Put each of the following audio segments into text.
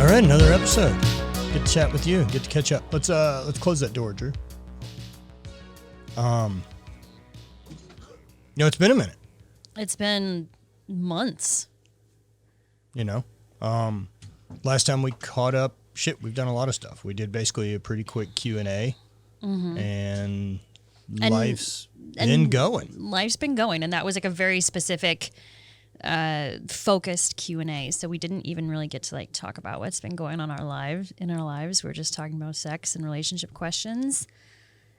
All right, another episode. Get to chat with you. Get to catch up. Let's close that door, Drew. It's been a minute. It's been months. Last time we caught up, we've done a lot of stuff. We did basically a pretty quick Q&A, and life's been going. Life's been going, and that was like a very specific, focused Q&A. So we didn't even really get to talk about what's been going on in our lives. We're just talking about sex and relationship questions.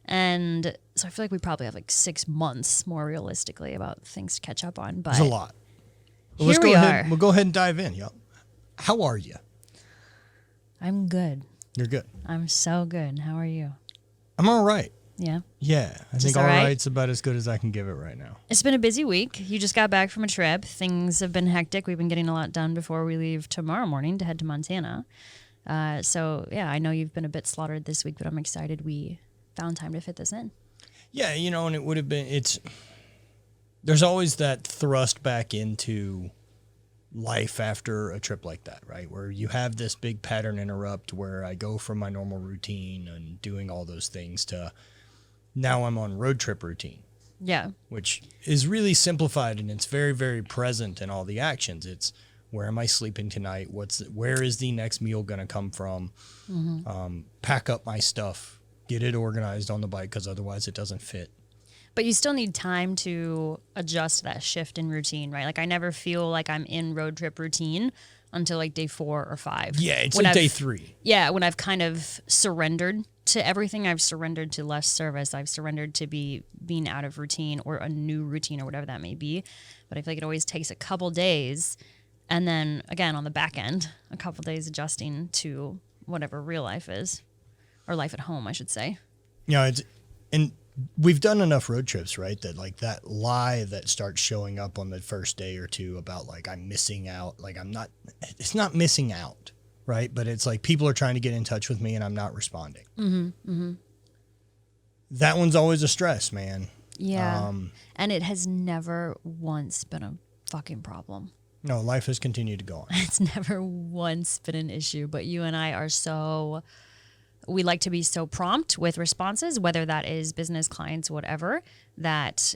And so I feel like we probably have 6 months more realistically about things to catch up on. But there's a lot. Well, here we are. We'll go ahead and dive in. Y'all. How are you? I'm good. You're good. I'm so good. How are you? I'm all right. Yeah? Yeah. I think all right's about as good as I can give it right now. It's been a busy week. You just got back from a trip. Things have been hectic. We've been getting a lot done before we leave tomorrow morning to head to Montana. So, yeah, I know you've been a bit slaughtered this week, but I'm excited we found time to fit this in. Yeah, and it would have been, there's always that thrust back into life after a trip like that, right? Where you have this big pattern interrupt where I go from my normal routine and doing all those things to now I'm on road trip routine. Yeah. Which is really simplified and it's very, very present in all the actions. It's where am I sleeping tonight? Where is the next meal going to come from? Pack up my stuff. Get it organized on the bike because otherwise it doesn't fit. But you still need time to adjust that shift in routine, right? I never feel like I'm in road trip routine until day 4 or 5. Yeah, it's day 3. Yeah, when I've kind of surrendered to everything. I've surrendered to less service. I've surrendered to being out of routine or a new routine or whatever that may be. But I feel like it always takes a couple days. And then, again, on the back end, a couple days adjusting to whatever real life is. Or life at home, I should say. And we've done enough road trips, right? That that lie that starts showing up on the first day or two about I'm missing out. It's not missing out, right? But it's people are trying to get in touch with me and I'm not responding. That one's always a stress, man. Yeah. And it has never once been a fucking problem. No, life has continued to go on. It's never once been an issue, but you and I are we like to be so prompt with responses, whether that is business, clients, whatever, that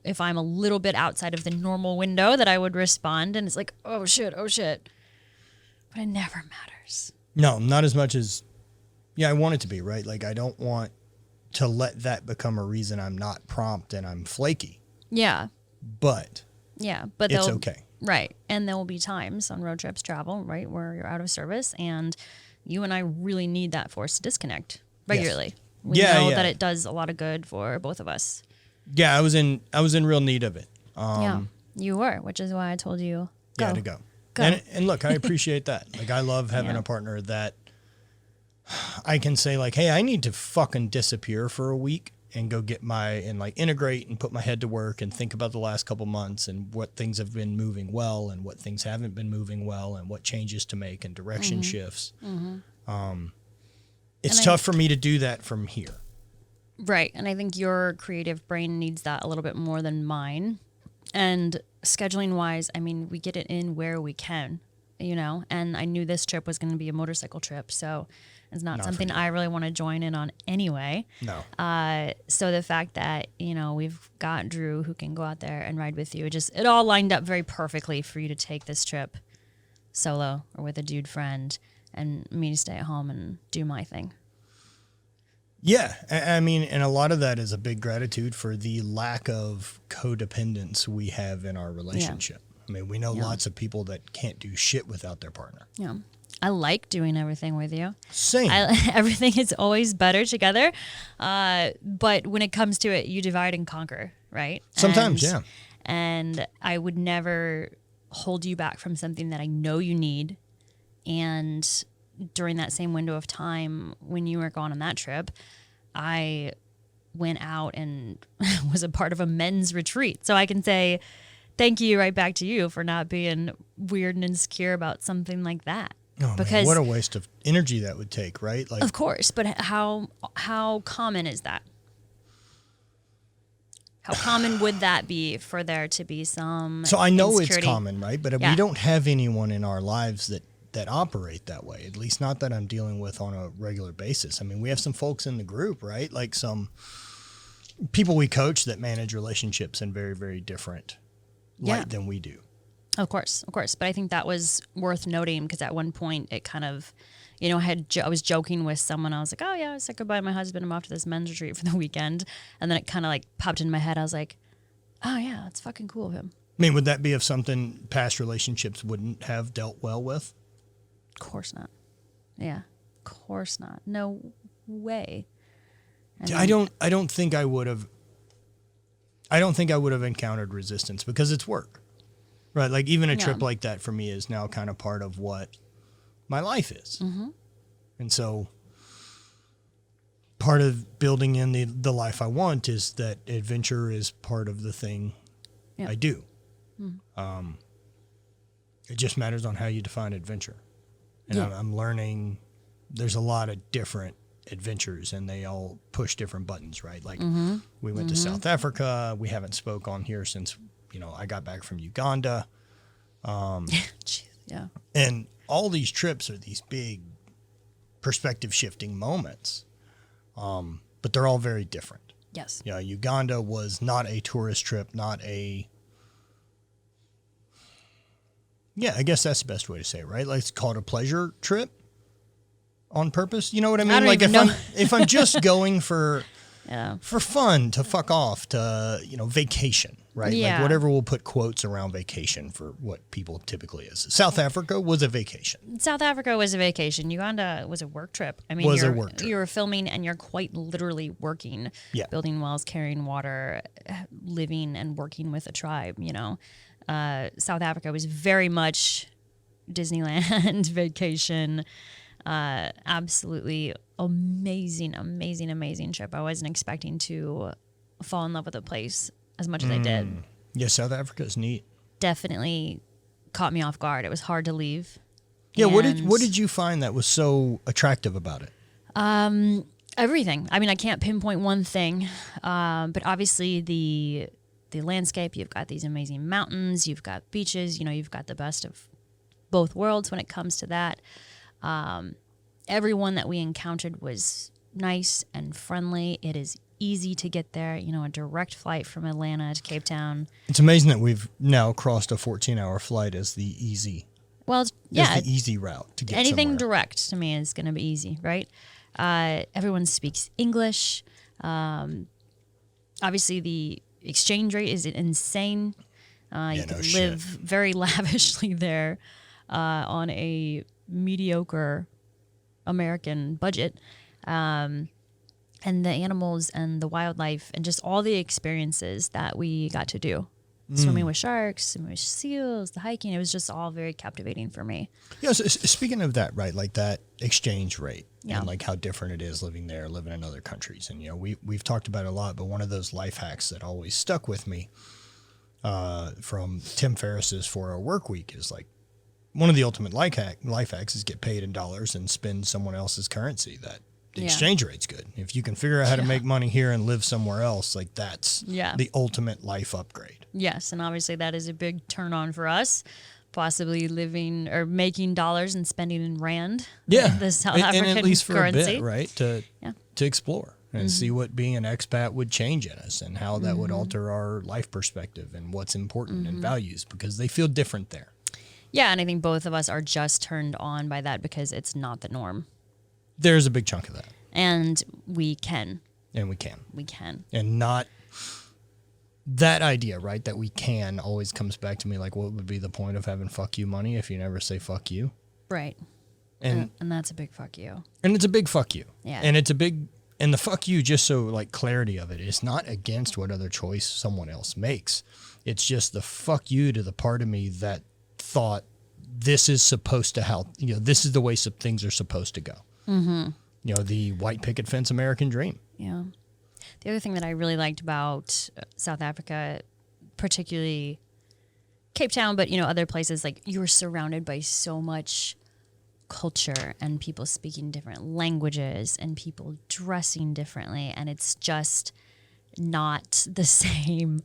if I'm a little bit outside of the normal window that I would respond and it's oh shit. But it never matters. No, not as much as, I want it to be, right? I don't want to let that become a reason I'm not prompt and I'm flaky. Yeah. But it's okay. Right. And there will be times on road trips, travel, right, where you're out of service and you and I really need that forced disconnect regularly. Yes. We know that it does a lot of good for both of us. Yeah, I was in real need of it. You were, which is why I told you go. Yeah, to go. And look, I appreciate that. I love having a partner that I can say hey, I need to fucking disappear for a week and go get integrate and put my head to work and think about the last couple months and what things have been moving well and what things haven't been moving well and what changes to make and direction shifts. It's tough for me to do that from here. Right. And I think your creative brain needs that a little bit more than mine. And scheduling wise, we get it in where we can, and I knew this trip was going to be a motorcycle trip. So it's not something I really want to join in on anyway. No. So the fact that, we've got Drew who can go out there and ride with you, it all lined up very perfectly for you to take this trip solo or with a dude friend and me to stay at home and do my thing. Yeah. And a lot of that is a big gratitude for the lack of codependence we have in our relationship. Yeah. We know lots of people that can't do shit without their partner. Yeah. I like doing everything with you. Same. Everything is always better together. But when it comes to it, you divide and conquer, right? Sometimes, yeah. And I would never hold you back from something that I know you need. And during that same window of time when you were gone on that trip, I went out and was a part of a men's retreat. So I can say thank you right back to you for not being weird and insecure about something like that. Oh, because man, what a waste of energy that would take, right? Of course, but how common is that? How common would that be for there to be some So I know it's common, right? But we don't have anyone in our lives that that operate that way, at least not that I'm dealing with on a regular basis. I mean, we have some folks in the group, right? Like some people we coach that manage relationships in very, very different light than we do. Of course. But I think that was worth noting because at one point it kind of, you know, I was joking with someone. I was like, oh yeah, I said goodbye to my husband. I'm off to this men's retreat for the weekend. And then it kind of like popped in my head. I was like, oh yeah, that's fucking cool of him. I mean, would that be of something past relationships wouldn't have dealt well with? Of course not. Yeah, of course not. No way. I don't think I would have encountered resistance because it's work. Right, like even a trip like that for me is now kind of part of what my life is. Mm-hmm. And so part of building in the life I want is that adventure is part of the thing I do. Mm-hmm. It just matters on how you define adventure. And I'm learning there's a lot of different adventures and they all push different buttons, right? Like we went to South Africa. We haven't spoke on here since, you know, I got back from Uganda. And all these trips are these big perspective shifting moments. But they're all very different. Yes. You know, Uganda was not a tourist trip, I guess that's the best way to say it, right? Like it's called a pleasure trip on purpose. You know what I mean? I don't like even know. if I'm just going for fun, to fuck off, to, you know, vacation, right? Yeah. Like whatever we'll put quotes around vacation for what people typically is. South Africa was a vacation. South Africa was a vacation. Uganda was a work trip. I mean, you were filming and you're quite literally working, building wells, carrying water, living and working with a tribe, you know. South Africa was very much Disneyland vacation. Absolutely amazing trip. I wasn't expecting to fall in love with the place as much as I did. Yeah, South Africa is neat. Definitely caught me off guard. It was hard to leave. Yeah, what did you find that was so attractive about it? Everything. I mean, I can't pinpoint one thing, but obviously the landscape. You've got these amazing mountains. You've got beaches. You know, you've got the best of both worlds when it comes to that. Everyone that we encountered was nice and friendly. It is easy to get there. You know, a direct flight from Atlanta to Cape Town. It's amazing that we've now crossed a 14-hour flight as the easy. Well, yeah, as the easy route to get anything somewhere. direct to me is going to be easy, right? Everyone speaks English. Obviously, the exchange rate is insane. You can live very lavishly there on a mediocre American budget. And the animals and the wildlife and just all the experiences that we got to do. Swimming with sharks, swimming with seals, the hiking, it was just all very captivating for me. Yeah, so speaking of that, right, like that exchange rate and like how different it is living there, living in other countries. And, you know, we've talked about it a lot, but one of those life hacks that always stuck with me from Tim Ferriss's 4-Hour Work Week is like, one of the ultimate life hacks is get paid in dollars and spend someone else's currency. That the exchange rate's good. If you can figure out how to make money here and live somewhere else, like that's the ultimate life upgrade. Yes, and obviously that is a big turn on for us, possibly living or making dollars and spending in rand. Yeah, the South African and at least for currency. a bit, right? To explore and see what being an expat would change in us and how that would alter our life perspective and what's important and values, because they feel different there. Yeah, and I think both of us are just turned on by that because it's not the norm. There's a big chunk of that. And we can. And we can. We can. And not that idea, right? That we can always comes back to me like, what would be the point of having fuck you money if you never say fuck you? Right. And that's a big fuck you. And it's a big fuck you. Yeah. And it's a big, and the fuck you, just so like clarity of it, is not against what other choice someone else makes. It's just the fuck you to the part of me that thought this is supposed to this is the way some things are supposed to go. Mm-hmm. You know, the white picket fence American dream. Yeah. The other thing that I really liked about South Africa, particularly Cape Town, but, you know, other places, like you were surrounded by so much culture and people speaking different languages and people dressing differently. And it's just not the same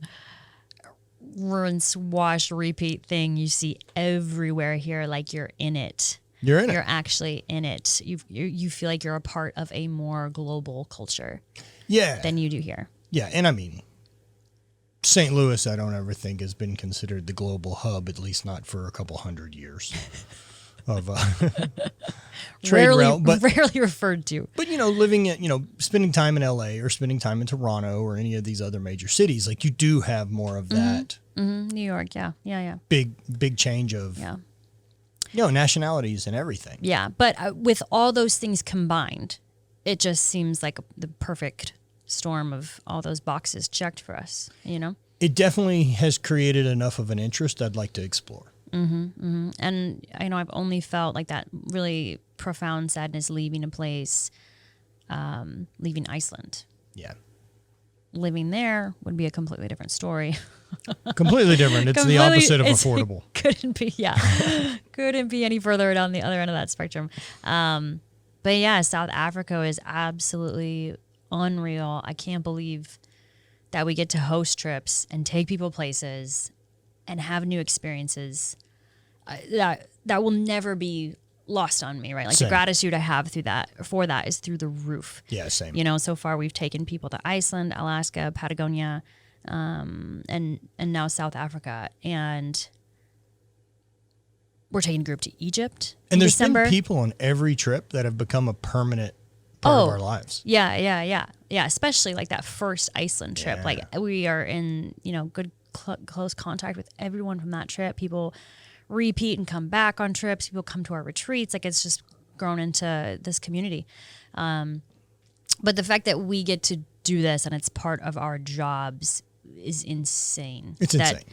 rinse, wash, repeat thing you see everywhere here. Like you're in it. You're in it. You're actually in it. You feel like you're a part of a more global culture. Yeah. Than you do here. Yeah, and I mean, St. Louis, I don't ever think has been considered the global hub, at least not for a couple hundred years of trade route, but rarely referred to. But living in, spending time in LA or spending time in Toronto or any of these other major cities, like you do have more of that. New York, yeah. Big change of nationalities and everything. Yeah, but with all those things combined, it just seems like the perfect storm of all those boxes checked for us, It definitely has created enough of an interest I'd like to explore. And I know I've only felt like that really profound sadness leaving a place, leaving Iceland. Yeah. Living there would be a completely different story. Completely different. It's the opposite of affordable. Couldn't be any further down the other end of that spectrum. But yeah, South Africa is absolutely unreal. I can't believe that we get to host trips and take people places and have new experiences that will never be lost on me, right? Like Same. the gratitude I have for that is through the roof. Yeah, same. So far we've taken people to Iceland, Alaska, Patagonia, and now South Africa, and we're taking a group to Egypt. And there's December. been people on every trip that have become a permanent part of our lives. Yeah. Especially like that first Iceland trip. Yeah. Like we are in, good close contact with everyone from that trip. People repeat and come back on trips. People come to our retreats. Like it's just grown into this community. But the fact that we get to do this and it's part of our jobs is insane. It's insane.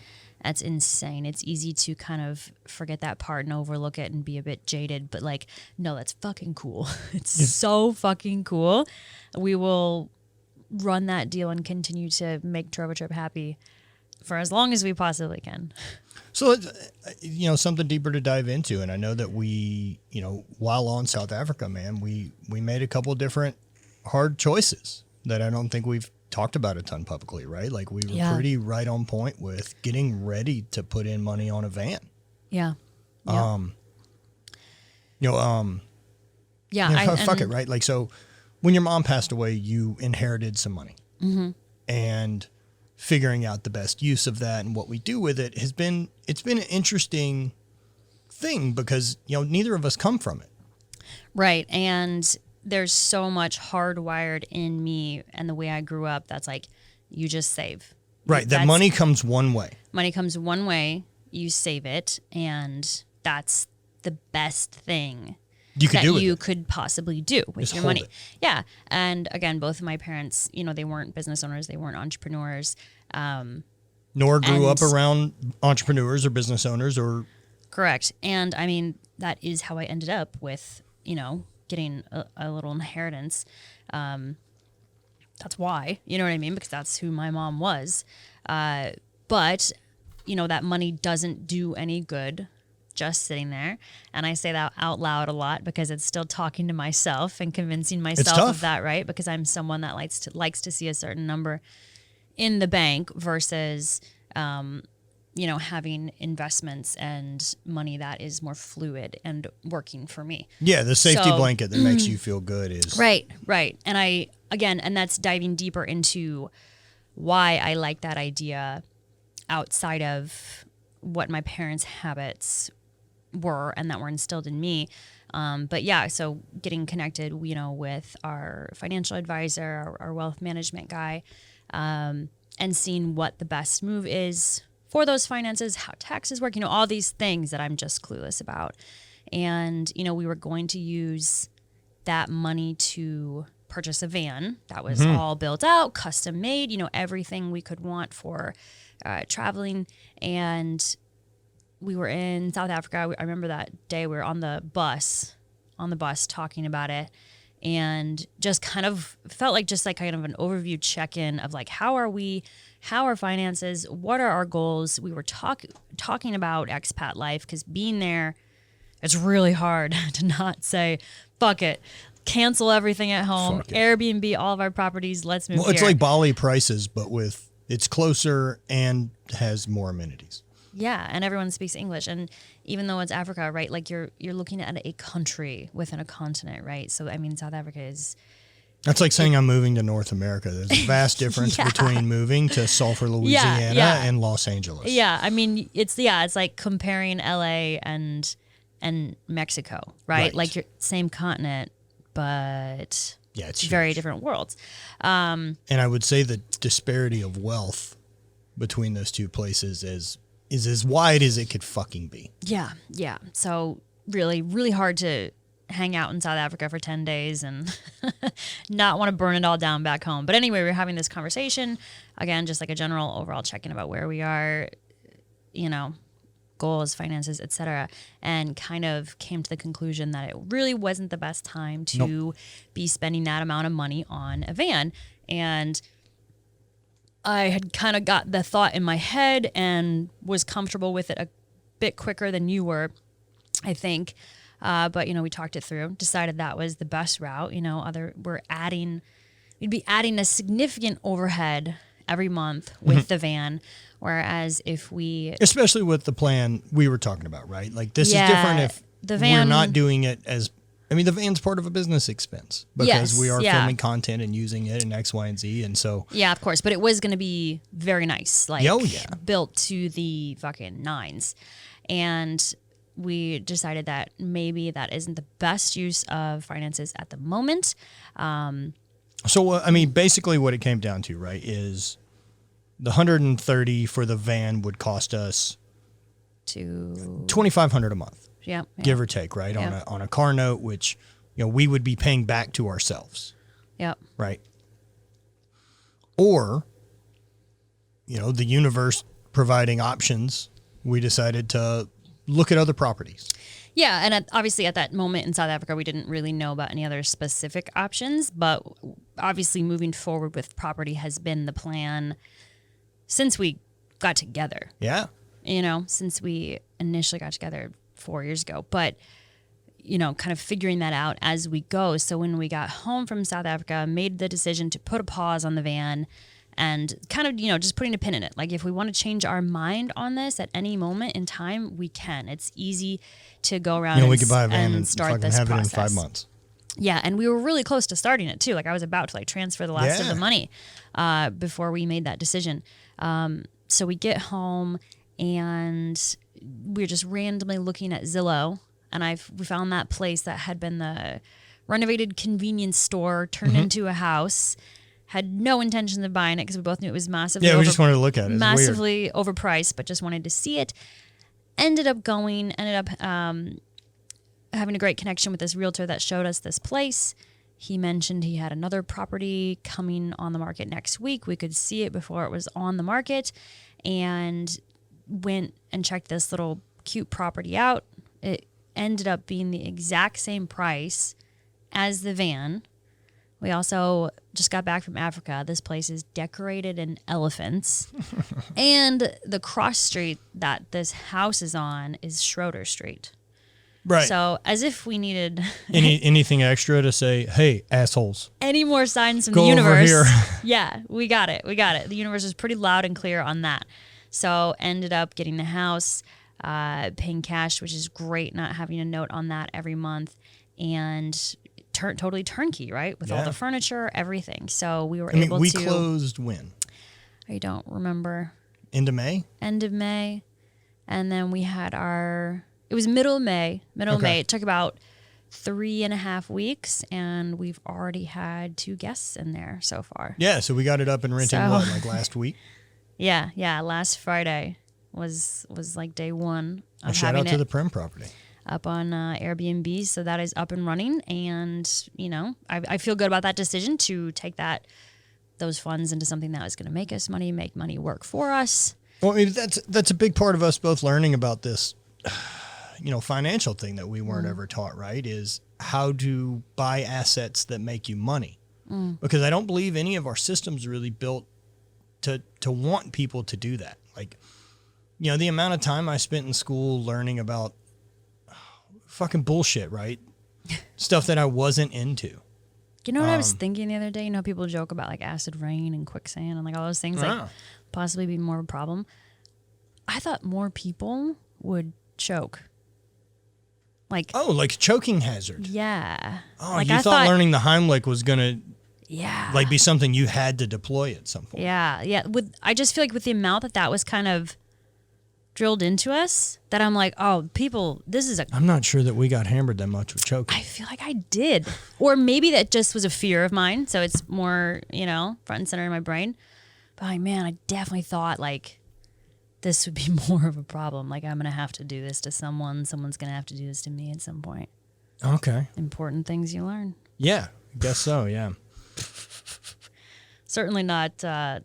That's insane. It's easy to kind of forget that part and overlook it and be a bit jaded, but like, no, that's fucking cool. It's so fucking cool. We will run that deal and continue to make Trova Trip happy for as long as we possibly can. So it's, something deeper to dive into. And I know that we, while on South Africa, man, we made a couple different hard choices that I don't think we've talked about a ton publicly, right? Like we were pretty right on point with getting ready to put in money on a van. Yeah. Fuck it, right? Like, so when your mom passed away, you inherited some money, and figuring out the best use of that and what we do with it it's been an interesting thing because, neither of us come from it. Right. And there's so much hardwired in me and the way I grew up that's like, you just save. Right. That money comes one way. Money comes one way, you save it, and that's the best thing you could possibly do with Just your hold money. it. Yeah. And again, both of my parents, they weren't business owners, they weren't entrepreneurs. Nor grew up around entrepreneurs or business owners or. Correct. And I mean, that is how I ended up with, getting a little inheritance. That's why, you know what I mean? Because that's who my mom was. But, that money doesn't do any good just sitting there. And I say that out loud a lot because it's still talking to myself and convincing myself of that, right? Because I'm someone that likes to see a certain number in the bank versus, having investments and money that is more fluid and working for me. Yeah, the safety blanket that makes you feel good is... Right. And that's diving deeper into why I like that idea outside of what my parents' habits were and that were instilled in me. But yeah, so getting connected, with our financial advisor, our wealth management guy, and seeing what the best move is for those finances, how taxes work, all these things that I'm just clueless about. And, we were going to use that money to purchase a van that was all built out, custom made, everything we could want for traveling. And we were in South Africa. I remember that day we were on the bus talking about it, and just kind of felt like kind of an overview check-in of like, how are finances? What are our goals? We were talking about expat life because being there, it's really hard to not say, fuck it, cancel everything at home, Airbnb all of our properties, let's move here. It's like Bali prices, but it's closer and has more amenities. Yeah, and everyone speaks English, and even though it's Africa, right? Like you're looking at a country within a continent, right? So I mean, South Africa is. That's like saying I'm moving to North America. There's a vast difference between moving to Sulphur, Louisiana, and Los Angeles. Yeah, I mean, it's like comparing LA and Mexico, right? Like you're same continent, but it's very huge. different worlds. And I would say the disparity of wealth between those two places is as wide as it could fucking be. Yeah. So really, really hard to hang out in South Africa for 10 days and not want to burn it all down back home. But anyway, we're having this conversation. Again, just like a general overall check-in about where we are, goals, finances, etc., and kind of came to the conclusion that it really wasn't the best time to be spending that amount of money on a van. And I had kind of got the thought in my head and was comfortable with it a bit quicker than you were, I think. But we talked it through, decided that was the best route. We'd be adding a significant overhead every month with the van. Whereas if especially with the plan we were talking about, right? Like this is different if we're not doing it as, the van's part of a business expense because we are filming content and using it in X, Y, and Z. And so. Yeah, of course. But it was going to be very nice. Like built to the fucking nines. And we decided that maybe that isn't the best use of finances at the moment. So, basically what it came down to, right, is the $130 for the van would cost us $2,500 a month. Yeah. Give or take, right? Yeah. On a car note, which, we would be paying back to ourselves. Yep. Right. Or, the universe providing options, we decided to look at other properties. Yeah, and obviously at that moment in South Africa, we didn't really know about any other specific options, but obviously moving forward with property has been the plan since we got together. Yeah. Since we initially got together 4 years ago, but kind of figuring that out as we go. So when we got home from South Africa, made the decision to put a pause on the van and kind of, just putting a pin in it. Like if we want to change our mind on this at any moment in time, we can. It's easy to go around we could buy a van and start this have process. It in 5 months. Yeah, and we were really close to starting it too. Like I was about to transfer the last of the money before we made that decision. So we get home and we're just randomly looking at Zillow, and we found that place that had been the renovated convenience store turned into a house. Had no intention of buying it because we both knew it was massively. Yeah, we just wanted to look at it. Massively overpriced, but just wanted to see it. Ended up having a great connection with this realtor that showed us this place. He mentioned he had another property coming on the market next week. We could see it before it was on the market, and went and checked this little cute property out. It ended up being the exact same price as the van. We also just got back from Africa. This place is decorated in elephants. And the cross street that this house is on is Schroeder Street. Right. So as if we needed anything extra to say, hey, assholes. Any more signs from Go the universe. over here. Yeah, we got it. The universe was pretty loud and clear on that. So ended up getting the house, paying cash, which is great, not having a note on that every month. And totally turnkey, right? With all the furniture, everything. So we were able to. We closed when? I don't remember. End of May? End of May. And then we had it was middle of May. It took about 3.5 weeks, and we've already had 2 guests in there so far. Yeah, so we got it up and renting last week? Yeah. Last Friday was like day one. A shout out to the Prem property. Up on Airbnb, so that is up and running, and I feel good about that decision to take those funds into something that is going to make us money, make money work for us. Well, that's a big part of us both learning about this, financial thing that we weren't ever taught, right? Is how to buy assets that make you money, because I don't believe any of our systems are really built to want people to do that. Like, the amount of time I spent in school learning about fucking bullshit, right? Stuff that I wasn't into. You know what I was thinking the other day? People joke about like acid rain and quicksand and like all those things like possibly be more of a problem. I thought more people would choke. Like, Oh, like choking hazard. yeah. Oh, like you thought learning the Heimlich was going to be something you had to deploy at some point. Yeah. Yeah. I just feel like with the amount that was kind of drilled into us, that I'm like, oh, people, I'm not sure that we got hammered that much with choking. I feel like I did. Or maybe that just was a fear of mine. So it's more, front and center in my brain. But like, man, I definitely thought like this would be more of a problem. Like, I'm going to have to do this to someone. Someone's going to have to do this to me at some point. Okay. Important things you learn. Yeah, I guess so, yeah. Certainly not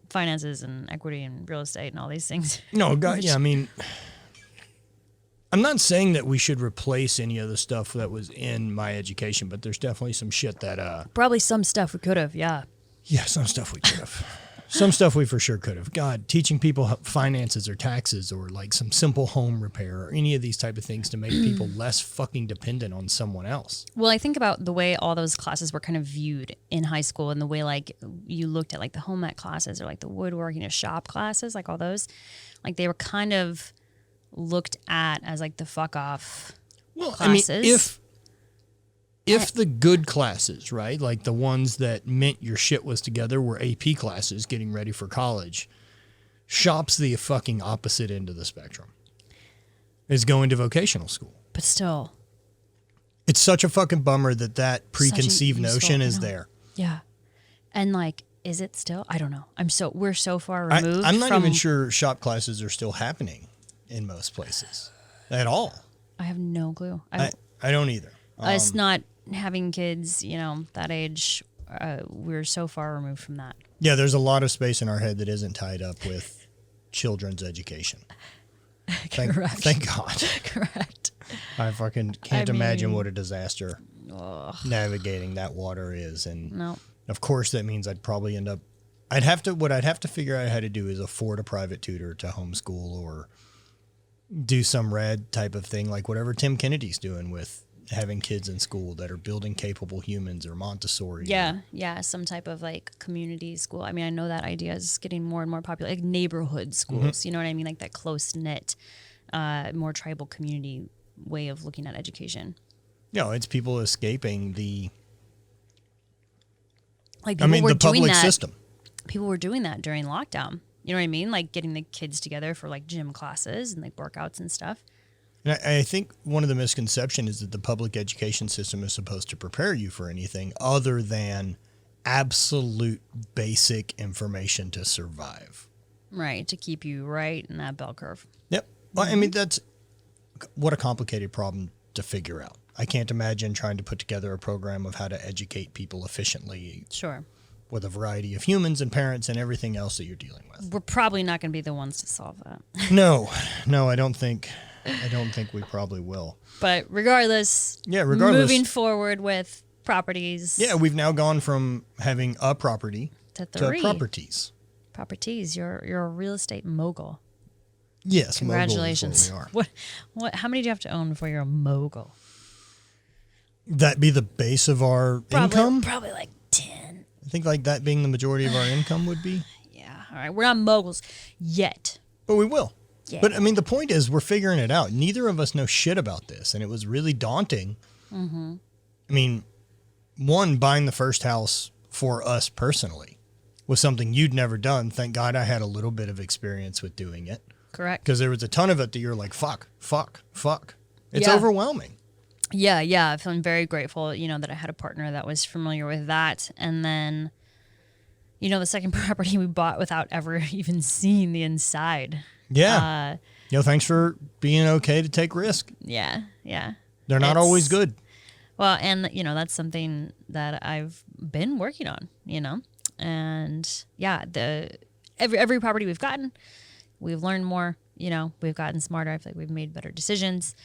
finances and equity and real estate and all these things. No, God, yeah, I mean, I'm not saying that we should replace any of the stuff that was in my education, but there's definitely some shit that... Probably some stuff we could have, yeah. Yeah, some stuff we could have. Some stuff we for sure could have. God, teaching people finances or taxes or like some simple home repair or any of these type of things to make people less fucking dependent on someone else. Well, I think about the way all those classes were kind of viewed in high school and the way like you looked at like the home ec classes or like the woodworking, shop classes, like all those, like they were kind of looked at as like the fuck off classes. I mean, if the good classes, right, like the ones that meant your shit was together were AP classes getting ready for college, shop's the fucking opposite end of the spectrum. Is going to vocational school. But still. It's such a fucking bummer that preconceived notion is there. Yeah. And like, is it still? I don't know. We're so far removed. I'm not even sure shop classes are still happening in most places at all. I have no clue. I don't either. It's not having kids, that age. We're so far removed from that. Yeah, there's a lot of space in our head that isn't tied up with children's education. Correct. Thank God. Correct. I fucking can't imagine what a disaster navigating that water is. And of course, that means I'd probably end up. What I'd have to figure out how to do is afford a private tutor to homeschool or do some rad type of thing, like whatever Tim Kennedy's doing with having kids in school that are building capable humans or Montessori. Yeah. Some type of like community school. I mean, I know that idea is getting more and more popular, like neighborhood schools. Mm-hmm. You know what I mean? Like that close knit, more tribal community way of looking at education. It's people escaping the the public system. People were doing that during lockdown. You know what I mean? Like getting the kids together for like gym classes and like workouts and stuff. And I think one of the misconceptions is that the public education system is supposed to prepare you for anything other than absolute basic information to survive. Right, to keep you right in that bell curve. Yep. Well, I mean, that's what a complicated problem to figure out. I can't imagine trying to put together a program of how to educate people efficiently. Sure. With a variety of humans and parents and everything else that you're dealing with. We're probably not going to be the ones to solve that. No, I don't think we probably will. But regardless, moving forward with properties. Yeah, we've now gone from having a property to properties. Properties. You're a real estate mogul. Yes, congratulations. Mogul is what we are. How many do you have to own before you're a mogul? That be the base of our income? Probably like 10. I think like that being the majority of our income would be. Yeah. All right. We're not moguls yet. But we will. Yeah. But I mean, the point is we're figuring it out. Neither of us know shit about this. And it was really daunting. Mm-hmm. I mean, buying the first house for us personally was something you'd never done. Thank God I had a little bit of experience with doing it. Correct. Because there was a ton of it that you're like, fuck. It's overwhelming. Yeah. I'm feeling very grateful, that I had a partner that was familiar with that. And then, the second property we bought without ever even seeing the inside. Yeah. Thanks for being okay to take risk. Yeah. They're not always good. Well, and, that's something that I've been working on, and every property we've gotten, we've learned more, we've gotten smarter. I feel like we've made better decisions.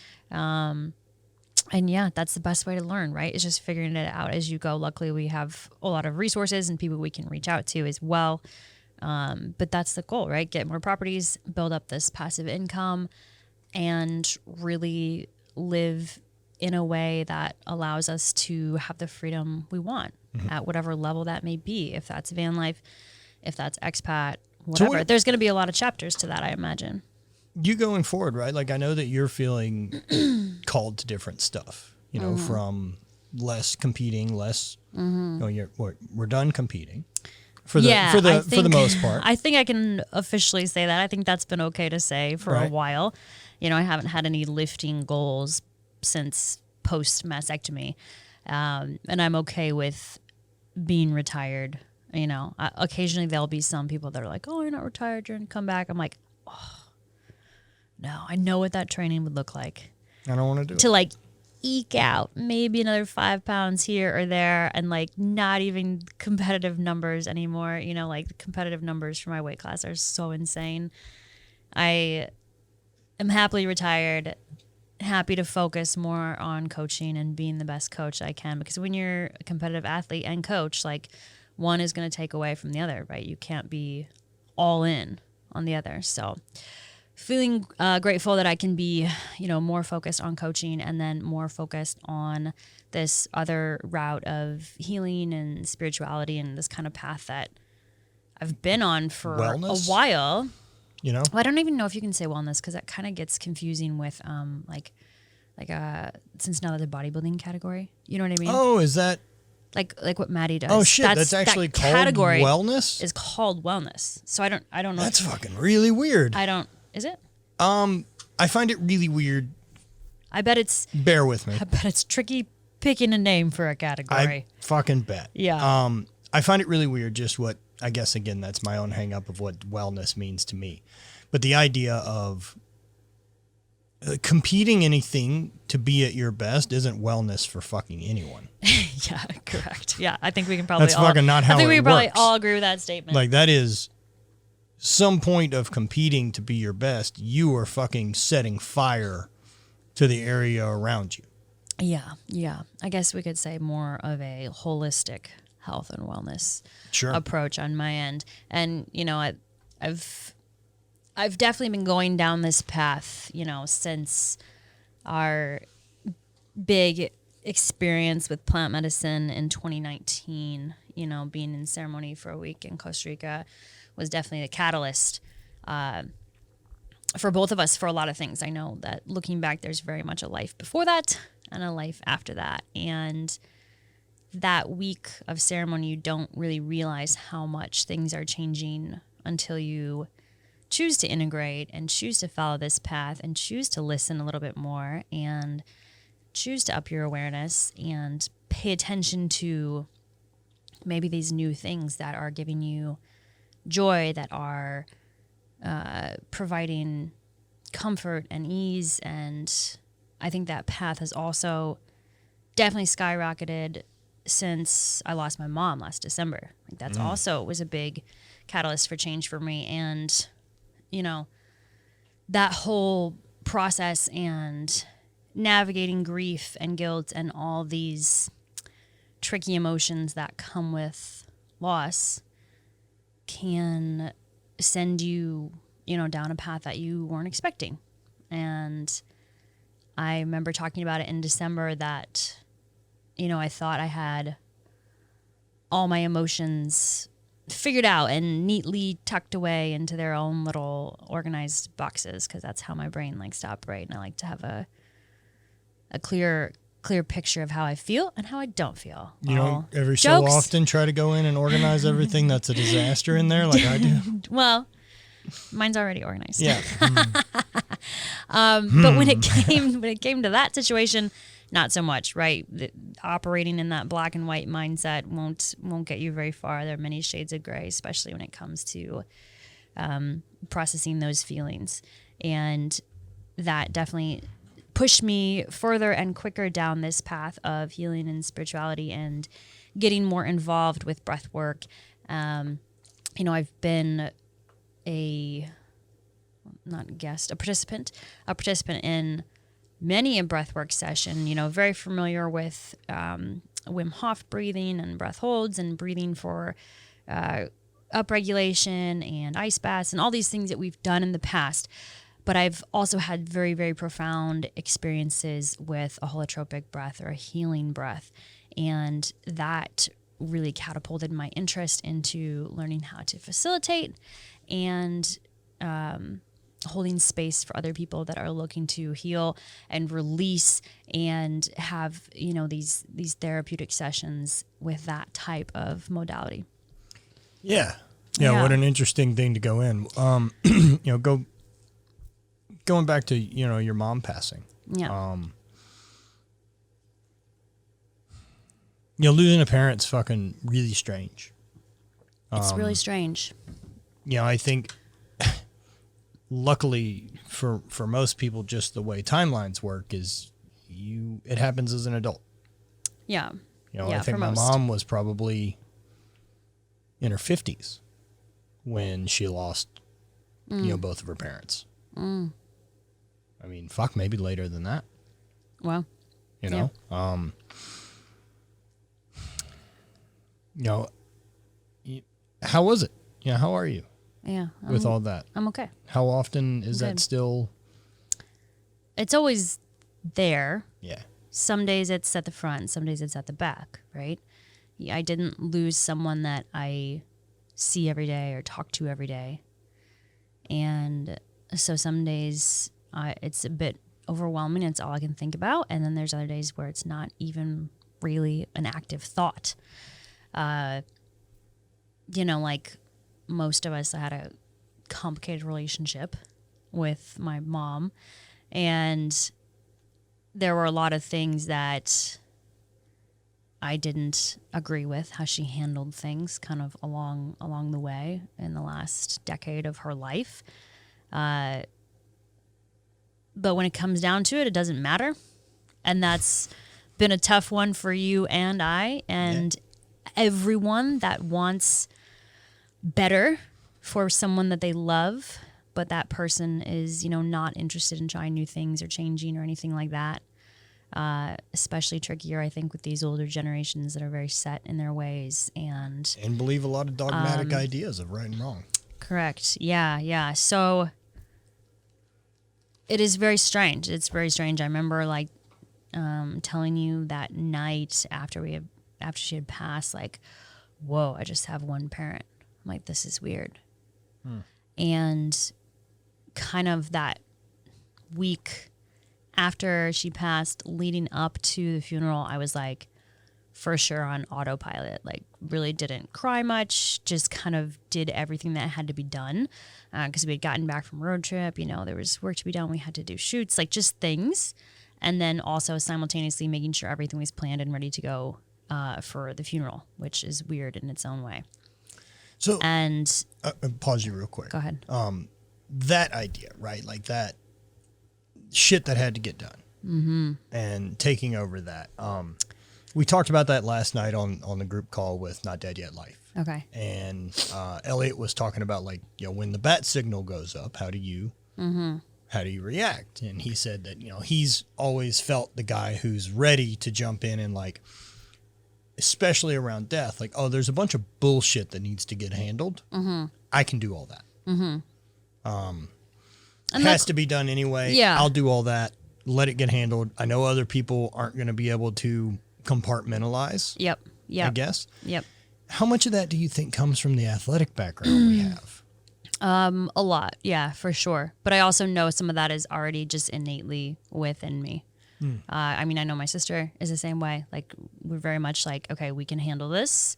And that's the best way to learn, right? It's just figuring it out as you go. Luckily, we have a lot of resources and people we can reach out to as well. But that's the goal, right? Get more properties, build up this passive income, and really live in a way that allows us to have the freedom we want at whatever level that may be. If that's van life, if that's expat, whatever. There's going to be a lot of chapters to that, I imagine. you going forward, right? Like I know that you're feeling called to different stuff, you know, from less competing, less, you know, we're done competing for the most part. I think I can officially say that. I think that's been okay to say for a while. You know, I haven't had any lifting goals since post mastectomy. And I'm okay with being retired. You know, occasionally there'll be some people that are like, oh, you're not retired, you're going to come back. I'm like, oh, no, I know what that training would look like. I don't want to do it. To like eke out maybe another 5 pounds here or there and like not even competitive numbers anymore. You know, like the competitive numbers for my weight class are so insane. I am happily retired, happy to focus more on coaching and being the best coach I can, because when you're a competitive athlete and coach, like one is going to take away from the other, right? You can't be all in on the other. So feeling grateful that I can be, you know, more focused on coaching and then more focused on this other route of healing and spirituality and this kind of path that I've been on for Wellness? a while. You know, Well, I don't even know if you can say wellness because that kind of gets confusing with since now the bodybuilding category. You know what I mean? oh, is that? Like what Maddie does. Oh shit, that's actually that called category wellness. is called wellness. So I don't know. That's fucking really weird. Is it? I find it really weird. I bet it's Bear with me. tricky picking a name for a category. I fucking bet. Yeah. I find it really weird just what, I guess, again, that's my own hang up of what wellness means to me. But the idea of competing anything to be at your best isn't wellness for fucking anyone. Yeah, correct. Yeah, I think we can probably That's fucking not how it works. I think we can probably all agree with that statement. Like that is some point of competing to be your best. You are fucking setting fire to the area around you. Yeah. I guess we could say more of a holistic health and wellness Sure. approach on my end. And, you know, I've definitely been going down this path, you know, since our big experience with plant medicine in 2019, you know, being in ceremony for a week in Costa Rica was definitely the catalyst for both of us for a lot of things. I know that looking back, there's very much a life before that and a life after that. And that week of ceremony, you don't really realize how much things are changing until you choose to integrate and choose to follow this path and choose to listen a little bit more and choose to up your awareness and pay attention to maybe these new things that are giving you joy, that are providing comfort and ease. And I think that path has also definitely skyrocketed since I lost my mom last December. Like that's also was a big catalyst for change for me. And, you know, that whole process and navigating grief and guilt and all these tricky emotions that come with loss can send you, you know, down a path that you weren't expecting. And I remember talking about it in December that, you know, I thought I had all my emotions figured out and neatly tucked away into their own little organized boxes, because that's how my brain likes to operate. And I like to have a clear picture of how I feel and how I don't feel. You don't every so often try to go in and organize everything that's a disaster in there like I do? Well, mine's already organized. Yeah. But when it came to that situation, not so much, right? Operating in that black and white mindset won't get you very far. There are many shades of gray, especially when it comes to processing those feelings. And that definitely pushed me further and quicker down this path of healing and spirituality and getting more involved with breath work. You know, I've been a participant in many a breathwork session, you know, very familiar with Wim Hof breathing and breath holds and breathing for upregulation and ice baths and all these things that we've done in the past. But I've also had very, very profound experiences with a holotropic breath or a healing breath. And that really catapulted my interest into learning how to facilitate and holding space for other people that are looking to heal and release and have, these therapeutic sessions with that type of modality. Yeah. Yeah. What an interesting thing to go in. Going back to, your mom passing. Yeah. Losing a parent's fucking really strange. It's really strange. I think luckily for most people, just the way timelines work is it happens as an adult. Yeah. I think my mom was probably in her 50s when she lost, both of her parents. I mean, fuck, maybe later than that. Wow. How was it? How are you? Yeah. With all that? I'm okay. How often is that still? It's always there. Yeah. Some days it's at the front, some days it's at the back, right? I didn't lose someone that I see every day or talk to every day. And so some days it's a bit overwhelming. It's all I can think about. And then there's other days where it's not even really an active thought. Like most of us, I had a complicated relationship with my mom, and there were a lot of things that I didn't agree with how she handled things kind of along the way in the last decade of her life. But when it comes down to it, it doesn't matter. And that's been a tough one for you and I, and everyone that wants better for someone that they love, but that person is, not interested in trying new things or changing or anything like that. Especially trickier, I think, with these older generations that are very set in their ways and believe a lot of dogmatic ideas of right and wrong. Correct. Yeah. So it is very strange. It's very strange. I remember telling you that night after she had passed, whoa, I just have one parent. I'm like, this is weird. And kind of that week after she passed, leading up to the funeral, I was for sure on autopilot, really didn't cry much, just kind of did everything that had to be done. Because we had gotten back from road trip, there was work to be done. We had to do shoots, just things. And then also simultaneously making sure everything was planned and ready to go for the funeral, which is weird in its own way. So, and pause you real quick. Go ahead. That idea, right? That shit that had to get done, and taking over that. We talked about that last night on the group call with Not Dead Yet Life. Okay. And Elliot was talking about when the bat signal goes up, how do you react? And he said that he's always felt the guy who's ready to jump in and especially around death, there's a bunch of bullshit that needs to get handled. I can do all that. It has to be done anyway. Yeah. I'll do all that. Let it get handled. I know other people aren't going to be able to compartmentalize. Yep. I guess. Yep. How much of that do you think comes from the athletic background we have? A lot. Yeah, for sure. But I also know some of that is already just innately within me. I know my sister is the same way. We're very much okay, we can handle this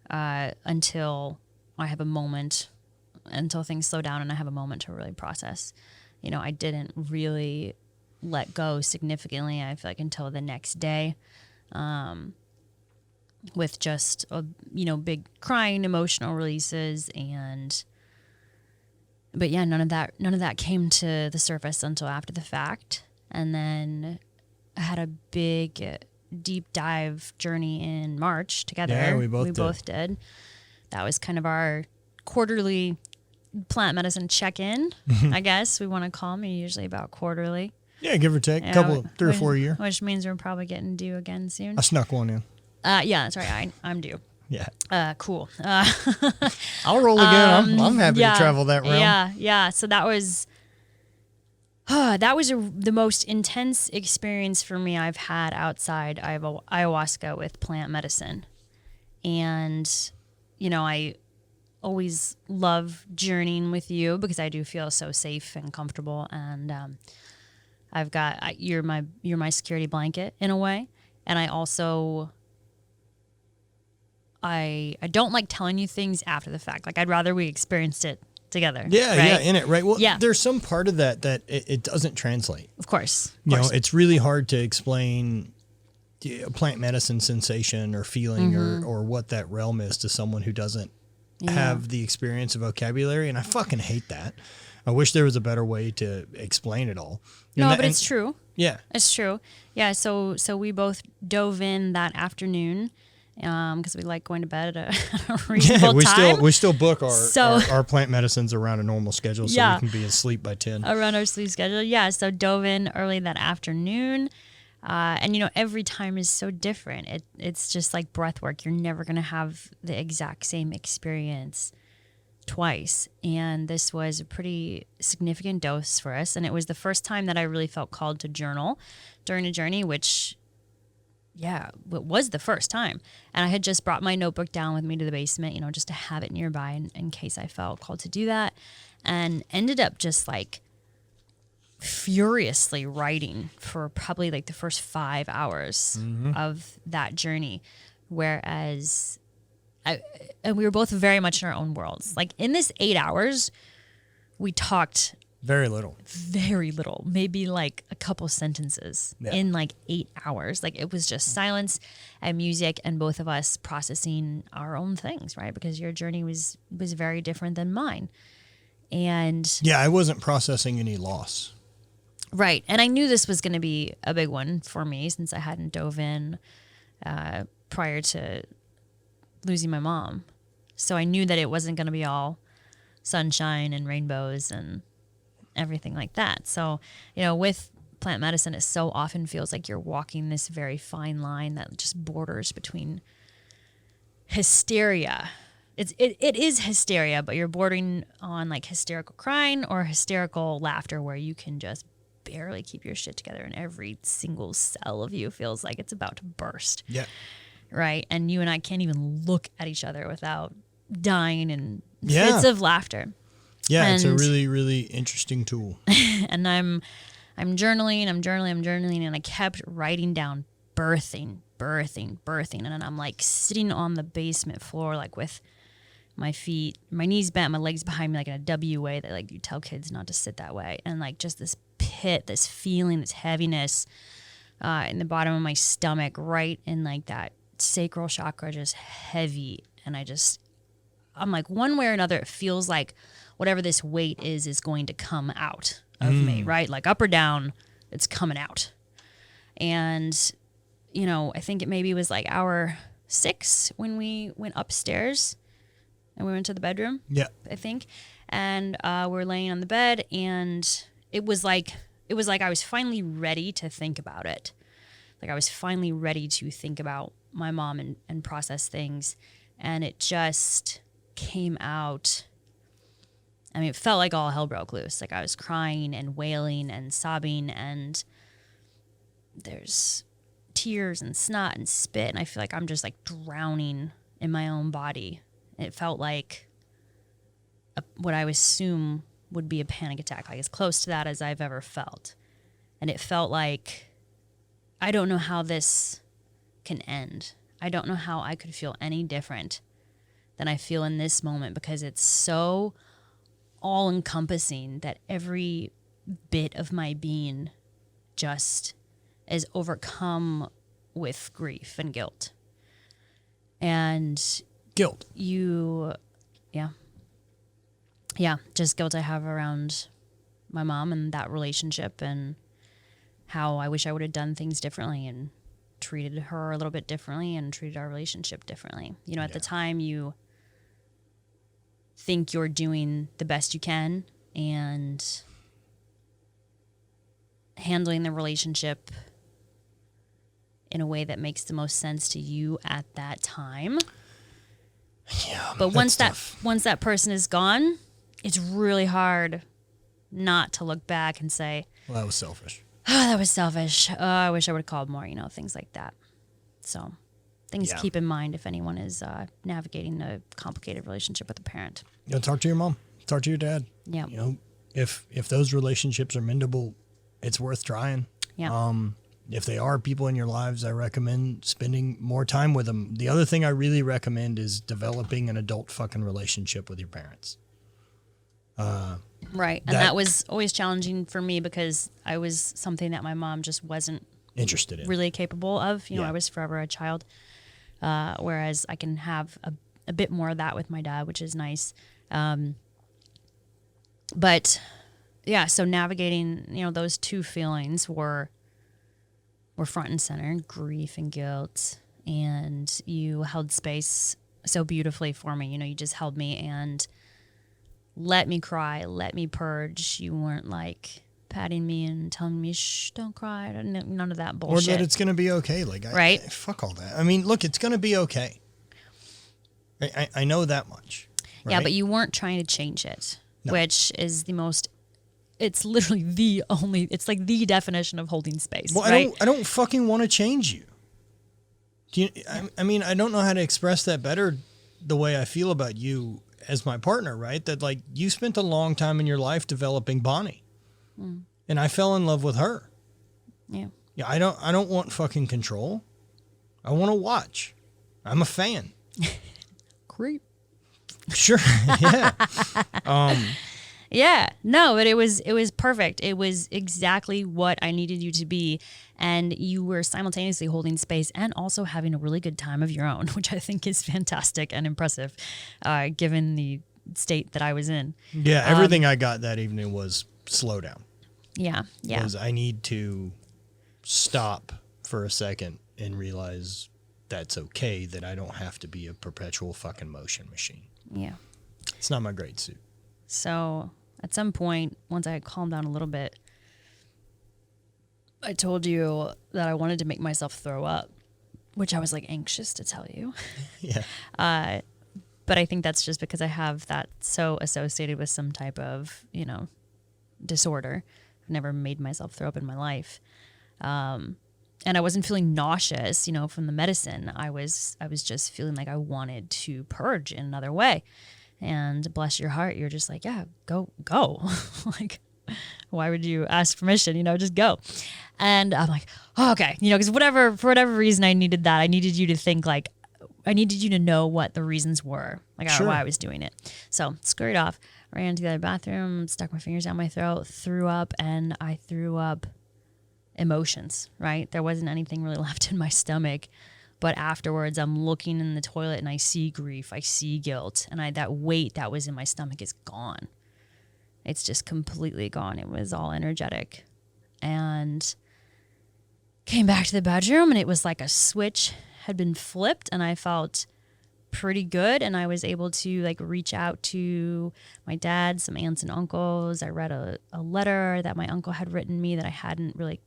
until I have a moment, until things slow down and I have a moment to really process. I didn't really let go significantly, I feel until the next day, with just, big crying, emotional releases. But yeah, none of that came to the surface until after the fact. And then I had a big, deep dive journey in March together. Yeah, we both did. That was kind of our quarterly plant medicine check-in, I guess we want to call them. Usually about quarterly. Yeah, give or take. A 3 or 4 a year. Which means we're probably getting due again soon. I snuck one in. Yeah, that's right. I'm due. Yeah. Cool. I'll roll again. I'm happy to travel that realm. Yeah. So that was the most intense experience for me I've had outside ayahuasca with plant medicine. And, always love journeying with you because I do feel so safe and comfortable, and you're my security blanket in a way, and I also I don't like telling you things after the fact. Like I'd rather we experienced it together. Yeah, right? yeah, in it, right? Well, yeah. There's some part of that it doesn't translate. Of course. You know, it's really hard to explain a plant medicine sensation or feeling or what that realm is to someone who doesn't have the experience of vocabulary, and I fucking hate that. I wish there was a better way to explain it all. But it's true. Yeah. It's true. Yeah, so we both dove in that afternoon because we like going to bed at a reasonable time. We still book our plant medicines around a normal schedule so we can be asleep by 10. Around our sleep schedule. Yeah, so dove in early that afternoon. And, you know, every time is so different. It's just like breath work. You're never going to have the exact same experience twice. And this was a pretty significant dose for us. And it was the first time that I really felt called to journal during a journey, which, it was the first time. And I had just brought my notebook down with me to the basement, you know, just to have it nearby in case I felt called to do that. And ended up just like furiously writing for probably like the first 5 hours of that journey, whereas and we were both very much in our own worlds. Like in this 8 hours, we talked very little, maybe like a couple sentences in like 8 hours. Like it was just silence and music and both of us processing our own things, right? Because your journey was very different than mine. And I wasn't processing any loss. Right. And I knew this was going to be a big one for me since I hadn't dove in prior to losing my mom. So I knew that it wasn't going to be all sunshine and rainbows and everything like that. So, you know, with plant medicine, it so often feels like you're walking this very fine line that just borders between hysteria. It is hysteria, but you're bordering on like hysterical crying or hysterical laughter where you can just barely keep your shit together and every single cell of you feels like it's about to burst. Yeah. Right? And you and I can't even look at each other without dying in fits of laughter. Yeah, it's a really, really interesting tool. And I'm journaling, and I kept writing down birthing. And I'm like sitting on the basement floor, like with my feet, my knees bent, my legs behind me, like in a W way that like you tell kids not to sit that way. And like just this pit, this feeling, this heaviness in the bottom of my stomach, right in like that sacral chakra, just heavy. And I'm like, one way or another, it feels like whatever this weight is going to come out of me, right? Like up or down, it's coming out. And, you know, I think it maybe was like hour 6 when we went upstairs and we went to the bedroom. Yeah. I think. And we were laying on the bed, and it was like I was finally ready to think about it. Like I was finally ready to think about my mom and process things. And it just came out. I mean, it felt like all hell broke loose. Like I was crying and wailing and sobbing, and there's tears and snot and spit, and I feel like I'm just like drowning in my own body. It felt like what I would assume would be a panic attack, like as close to that as I've ever felt. And it felt like, I don't know how this can end. I don't know how I could feel any different than I feel in this moment, because it's so all-encompassing that every bit of my being just is overcome with grief and guilt. And guilt. Just guilt I have around my mom and that relationship, and how I wish I would have done things differently and treated her a little bit differently and treated our relationship differently. You know, at the time you think you're doing the best you can and handling the relationship in a way that makes the most sense to you at that time. Yeah, but once that person is gone, it's really hard not to look back and say, well, that was selfish. Oh, that was selfish. Oh, I wish I would have called more, you know, things like that. So, things to keep in mind if anyone is navigating a complicated relationship with a parent. Talk to your mom. Talk to your dad. Yeah. If those relationships are mendable, it's worth trying. Yeah. If they are people in your lives, I recommend spending more time with them. The other thing I really recommend is developing an adult fucking relationship with your parents. Right. And that was always challenging for me because I was something that my mom just wasn't interested in, really capable of. I was forever a child. Whereas I can have a bit more of that with my dad, which is nice. But yeah, so navigating, those two feelings were front and center, grief and guilt. And you held space so beautifully for me. You just held me and let me cry, let me purge. You weren't like patting me and telling me, shh, don't cry. None of that bullshit. Or that it's going to be okay. Right? Fuck all that. I mean, look, it's going to be okay. I know that much. Right? Yeah, but you weren't trying to change it, which is it's literally it's like the definition of holding space. Well, right? I don't fucking want to change you. I mean, I don't know how to express that better the way I feel about you as my partner, right? That you spent a long time in your life developing Bonnie. And I fell in love with her. Yeah. Yeah, I don't want fucking control. I want to watch. I'm a fan. Creep. Sure. Yeah. Yeah. No, but it was perfect. It was exactly what I needed you to be. And you were simultaneously holding space and also having a really good time of your own, which I think is fantastic and impressive, given the state that I was in. Yeah. Everything I got that evening was slow down. Yeah. Yeah. Because I need to stop for a second and realize that's okay, that I don't have to be a perpetual fucking motion machine. Yeah. It's not my great suit. So at some point, once I had calmed down a little bit, I told you that I wanted to make myself throw up, which I was anxious to tell you. Yeah. But I think that's just because I have that so associated with some type of, disorder. I've never made myself throw up in my life. And I wasn't feeling nauseous, from the medicine. I was just feeling like I wanted to purge in another way. And bless your heart, you're just like, yeah, go. Why would you ask permission? Just go. And I'm like, oh, okay. Because for whatever reason I needed that. I needed you to think I needed you to know what the reasons were. Sure. Why I was doing it. So scurried off, ran to the other bathroom, stuck my fingers down my throat, threw up, and I threw up emotions, right? There wasn't anything really left in my stomach. But afterwards, I'm looking in the toilet and I see grief, I see guilt, and that weight that was in my stomach is gone. It's just completely gone. It was all energetic. And came back to the bedroom and it was like a switch had been flipped and I felt pretty good. And I was able to reach out to my dad, some aunts and uncles. I read a letter that my uncle had written me that I hadn't really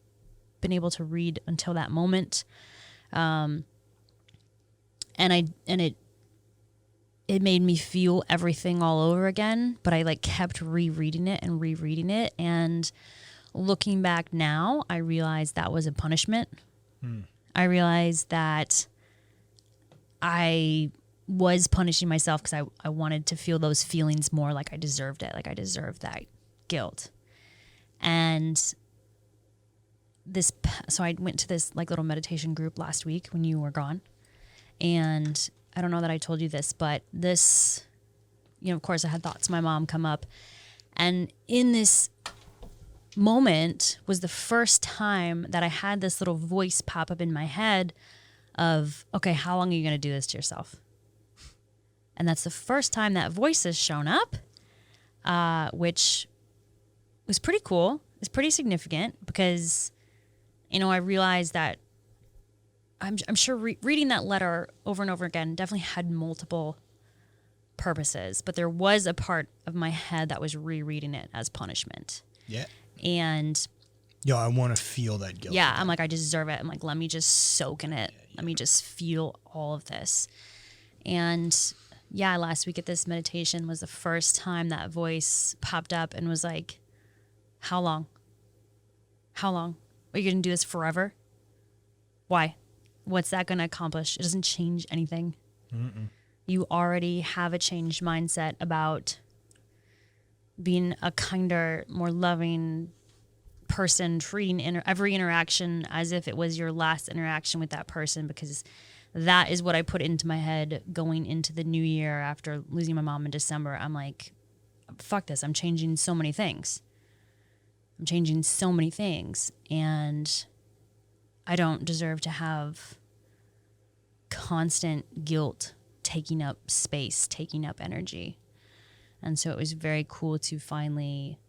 been able to read until that moment. And it made me feel everything all over again, but I kept rereading it. And looking back now, I realized that was a punishment. I realized that I was punishing myself because I wanted to feel those feelings more, like I deserved it. I deserved that guilt. And so I went to this little meditation group last week when you were gone. And I don't know that I told you this, but this, of course I had thoughts of my mom come up. And in this moment was the first time that I had this little voice pop up in my head of, okay, how long are you going to do this to yourself? And that's the first time that voice has shown up, which was pretty cool. It's pretty significant because, I realized that I'm sure reading that letter over and over again definitely had multiple purposes, but there was a part of my head that was rereading it as punishment. Yeah. And I want to feel that guilt. Yeah, I'm I deserve it. I'm let me just soak in it. Let me just feel all of this. And yeah, last week at this meditation was the first time that voice popped up and was like, how long? How long? Are you going to do this forever? Why? What's that going to accomplish? It doesn't change anything. You already have a changed mindset about being a kinder, more loving person, treating every interaction as if it was your last interaction with that person, because that is what I put into my head going into the new year after losing my mom in December. I'm like, fuck this. I'm changing so many things. And I don't deserve to have constant guilt taking up space, taking up energy. And so it was very cool to finally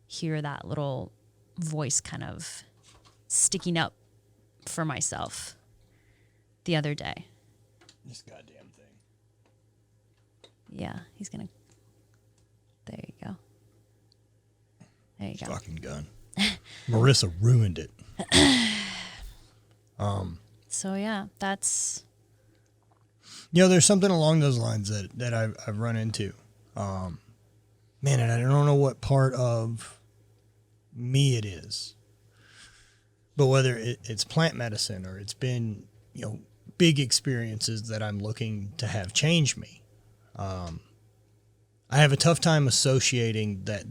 hear that little voice kind of sticking up for myself the other day. This goddamn thing. Yeah, he's going to... There you go. There you go. Fucking gun. Marissa ruined it. So yeah, that's... There's something along those lines that I've run into. Man, and I don't know what part of me it is, but whether it's plant medicine or it's been, big experiences that I'm looking to have change me. I have a tough time associating that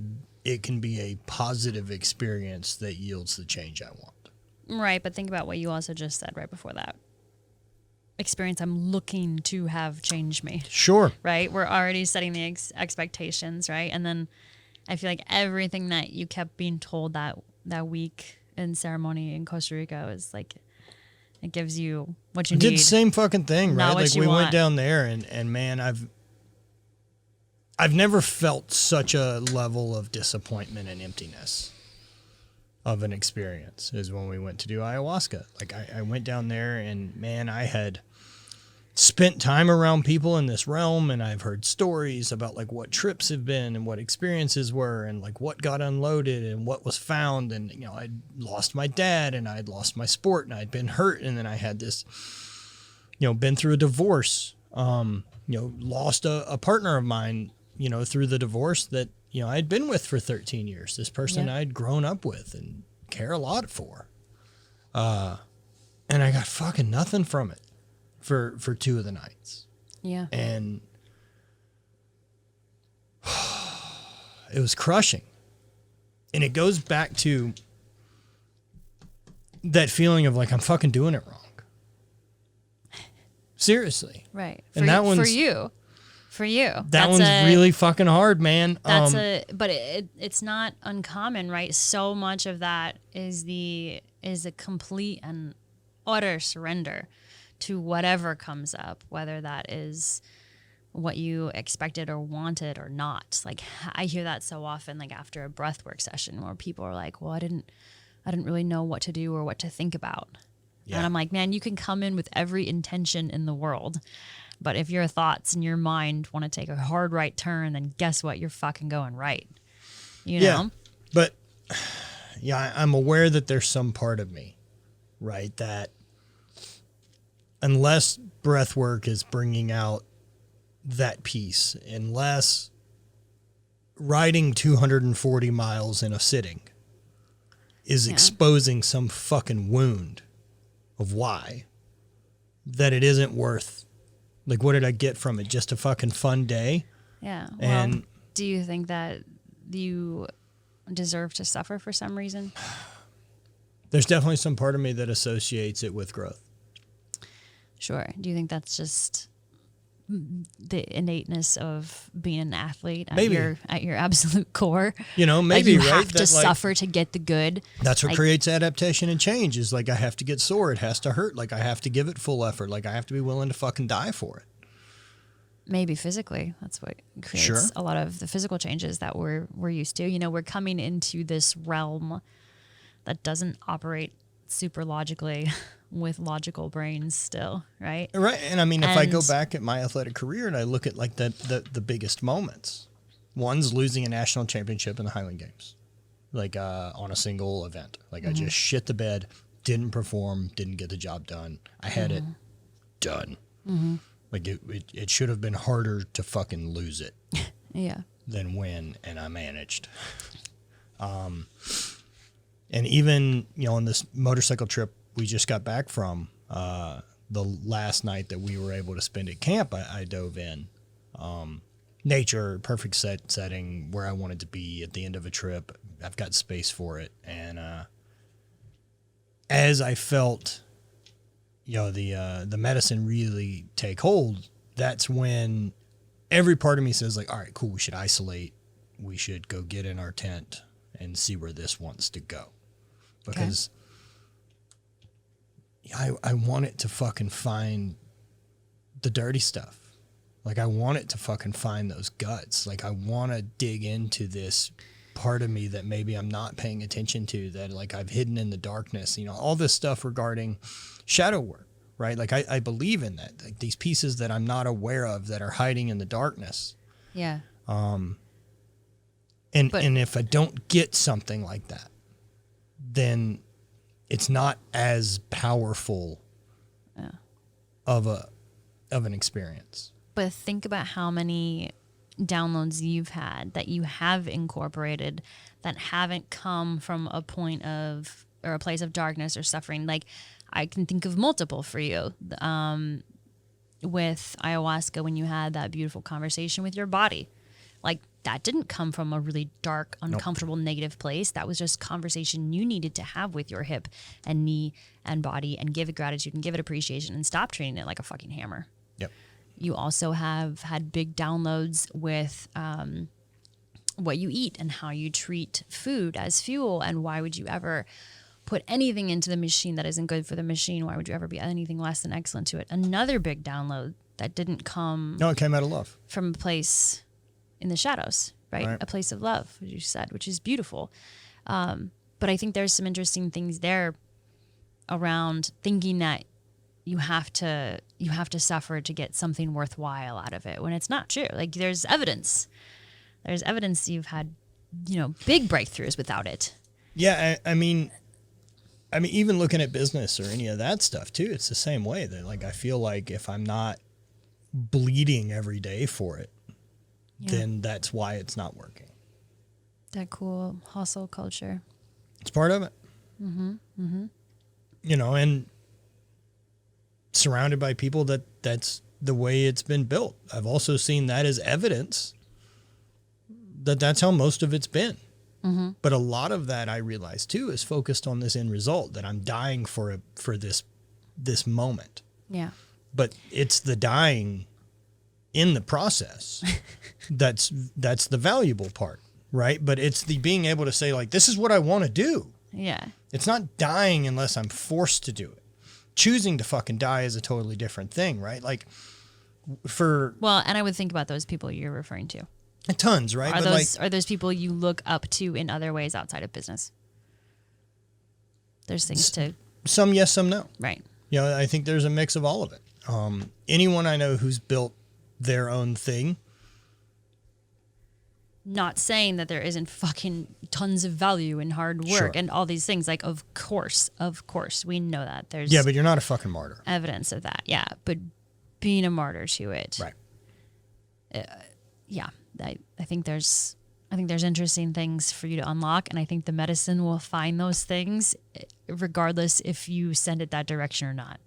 it can be a positive experience that yields the change I want. Right, but think about what you also just said right before that. Experience I'm looking to have change me. Sure. Right? We're already setting the expectations, right? And then I feel like everything that you kept being told that week in ceremony in Costa Rica is like, it gives you what you need. Did the same fucking thing, Not right? what Like you we want. went down there and man, I've never felt such a level of disappointment and emptiness of an experience as when we went to do ayahuasca. Like I went down there and man, I had spent time around people in this realm and I've heard stories about like what trips have been and what experiences were and like what got unloaded and what was found. And, I'd lost my dad and I'd lost my sport and I'd been hurt. And then I had this, been through a divorce, lost a partner of mine, through the divorce that, I'd been with for 13 years, this person I'd grown up with and care a lot for. And I got fucking nothing from it for 2 of the nights. Yeah. And it was crushing. And it goes back to that feeling of like, I'm fucking doing it wrong. Seriously. Right. And that one's... For you. That one's really fucking hard, man. But it's not uncommon, right? So much of that is a complete and utter surrender to whatever comes up, whether that is what you expected or wanted or not. Like I hear that so often, like after a breathwork session where people are like, well, I didn't really know what to do or what to think about. Yeah. And I'm like, man, you can come in with every intention in the world. But if your thoughts and your mind want to take a hard right turn, then guess what? You're fucking going right. You know? Yeah. But I'm aware that there's some part of me, right, that unless breath work is bringing out that piece, unless riding 240 miles in a sitting is exposing some fucking wound of why, that it isn't worth. Like, what did I get from it? Just a fucking fun day? Yeah. And well, do you think that you deserve to suffer for some reason? There's definitely some part of me that associates it with growth. Sure. Do you think that's just the innateness of being an athlete at your absolute core? Maybe, like you right? have to suffer to get the good. That's what creates adaptation and change is like I have to get sore. It has to hurt. Like I have to give it full effort. Like I have to be willing to fucking die for it. Maybe physically. That's what creates a lot of the physical changes that we're used to. We're coming into this realm that doesn't operate super logically with logical brains still, right? Right. And I mean, if I go back at my athletic career and I look at like the biggest moments, one's losing a national championship in the Highland Games, like on a single event. Like I just shit the bed, didn't perform, didn't get the job done. I had it done. Mm-hmm. Like it should have been harder to fucking lose it than win, and I managed. And even, on this motorcycle trip we just got back from, The last night that we were able to spend at camp, I dove in. Nature, perfect setting where I wanted to be at the end of a trip. I've got space for it. And as I felt, the medicine really take hold, that's when every part of me says like, all right, cool, we should isolate. We should go get in our tent and see where this wants to go. Because I want it to fucking find the dirty stuff. Like, I want it to fucking find those guts. Like, I want to dig into this part of me that maybe I'm not paying attention to, that like I've hidden in the darkness, all this stuff regarding shadow work, right? Like, I believe in that, like these pieces that I'm not aware of that are hiding in the darkness. Yeah. And if I don't get something like that, then it's not as powerful of an experience. But think about how many downloads you've had that you have incorporated that haven't come from a point of, or a place of darkness or suffering. Like, I can think of multiple for you. With ayahuasca, when you had that beautiful conversation with your body, like, that didn't come from a really dark, uncomfortable, negative place. That was just conversation you needed to have with your hip and knee and body, and give it gratitude and give it appreciation and stop treating it like a fucking hammer. Yep. You also have had big downloads with what you eat and how you treat food as fuel, and why would you ever put anything into the machine that isn't good for the machine? Why would you ever be anything less than excellent to it? Another big download that didn't come... No, it came out of love. ...from a place in the shadows, right? A place of love, as you said, which is beautiful. But I think there's some interesting things there around thinking that you have to suffer to get something worthwhile out of it, when it's not true. Like, there's evidence you've had, big breakthroughs without it. Yeah. I mean, even looking at business or any of that stuff too, it's the same way. That, like, I feel like if I'm not bleeding every day for it, then that's why it's not working. That cool hustle culture. It's part of it. And surrounded by people that's the way it's been built. I've also seen that as evidence that that's how most of it's been. But a lot of that, I realize too, is focused on this end result, that I'm dying for this moment. Yeah. But it's the dying in the process that's the valuable part, right? But it's the being able to say, like, this is what I want to do. Yeah. It's not dying unless I'm forced to do it. Choosing to fucking die is a totally different thing, right? Like, and I would think about those people you're referring to. Tons, right? Are those people you look up to in other ways outside of business? There's things to... Some yes, some no. Right. I think there's a mix of all of it. Anyone I know who's built their own thing. Not saying that there isn't fucking tons of value in hard work and all these things. Like, of course, we know that. There's but you're not a fucking martyr. Evidence of that, yeah. But being a martyr to it, right? I think there's interesting thsee for you to unlock, and I think the medicine will find those things, regardless if you send it that direction or not.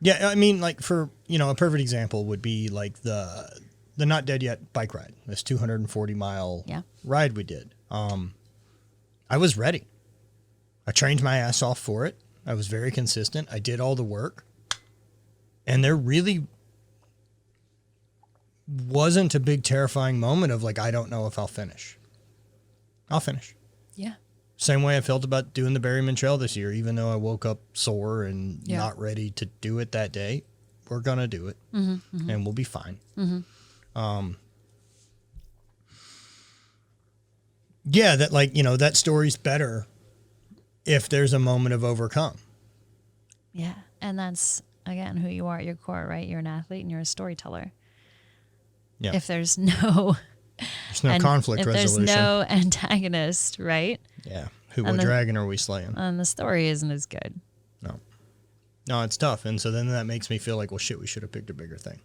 Yeah, I mean, like, for a perfect example would be like the Not Dead Yet bike ride, this 240-mile ride we did. I was ready. I trained my ass off for it. I was very consistent. I did all the work. And there really wasn't a big terrifying moment of like, I don't know if I'll finish. I'll finish. Yeah. Same way I felt about doing the Berryman Trail this year, even though I woke up sore and not ready to do it that day. We're going to do it and we'll be fine. That, like, that story's better if there's a moment of overcome. Yeah. And that's, again, who you are at your core, right? You're an athlete and you're a storyteller. Yeah. If there's no conflict resolution. There's no antagonist, right? Yeah. What dragon are we slaying? And the story isn't as good. No, it's tough. And so then that makes me feel like, well, shit, we should have picked a bigger thing.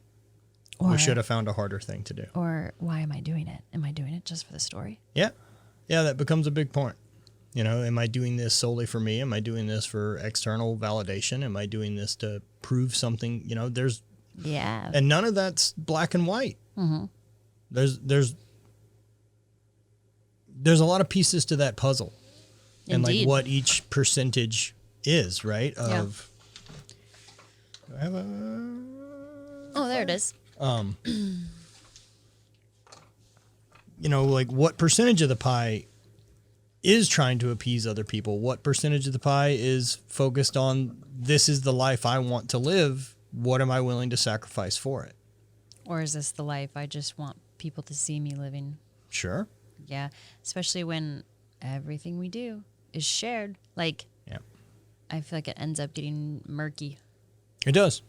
We should have found a harder thing to do. Or why am I doing it? Am I doing it just for the story? Yeah. Yeah, that becomes a big point. You know, am I doing this solely for me? Am I doing this for external validation? Am I doing this to prove something? You know, and none of that's black and white. Mm-hmm. There's a lot of pieces to that puzzle. Indeed. And like what each percentage is, right? Of do I have a there it is. You know, like what percentage of the pie is trying to appease other people? What percentage of the pie is focused on this is the life I want to live? What am I willing to sacrifice for it? Or is this the life I just want people to see me living? Sure. Yeah. Especially when everything we do is shared. Like, yeah. I feel like it ends up getting murky. It does.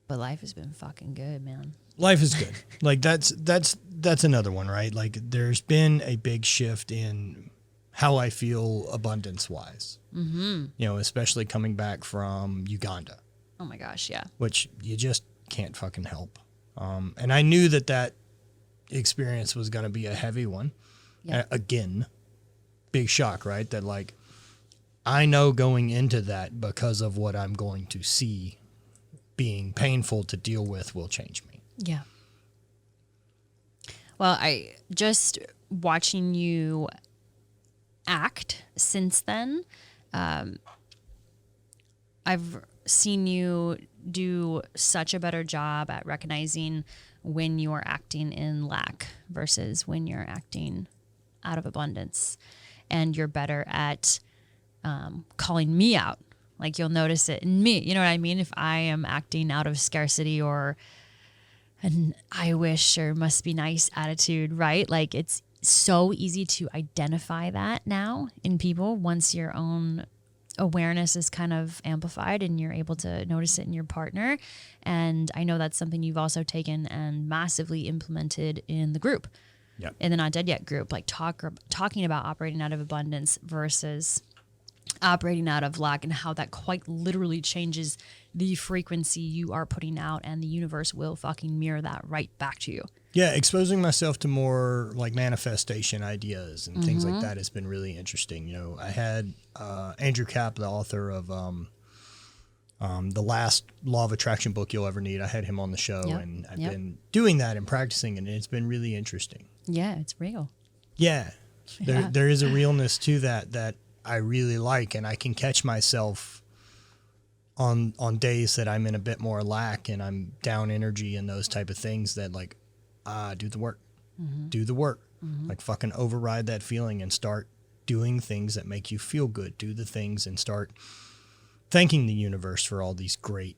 But life has been fucking good, man. Life is good. Like that's another one, right? Like there's been a big shift in how I feel abundance wise. Mm-hmm. You know, especially coming back from Uganda. Oh my gosh, yeah. Which you just can't fucking help. And I knew that experience was going to be a heavy one. Yeah. Again, big shock, right? That like, I know going into that because of what I'm going to see being painful to deal with will change me. Yeah. Well, I just watching you act since then, I've seen you do such a better job at recognizing when you're acting in lack versus when you're acting out of abundance. And you're better at calling me out. Like you'll notice it in me. You know what I mean? If I am acting out of scarcity or an I wish or must be nice attitude, right? Like it's so easy to identify that now in people once your own awareness is kind of amplified and you're able to notice it in your partner. And I know that's something you've also taken and massively implemented in the group, in the Not Dead Yet group, like talking about operating out of abundance versus operating out of lack and how that quite literally changes the frequency you are putting out and the universe will fucking mirror that right back to you. Yeah, exposing myself to more like manifestation ideas and things like that has been really interesting. You know, I had Andrew Kapp, the author of the last Law of Attraction book you'll ever need. I had him on the show, and I've been doing that and practicing, and it's been really interesting. Yeah, it's real. Yeah, there is a realness to that I really like, and I can catch myself on days that I'm in a bit more lack and I'm down energy and those type of things that like, do the work, like fucking override that feeling and start doing things that make you feel good. Do the things and start thanking the universe for all these great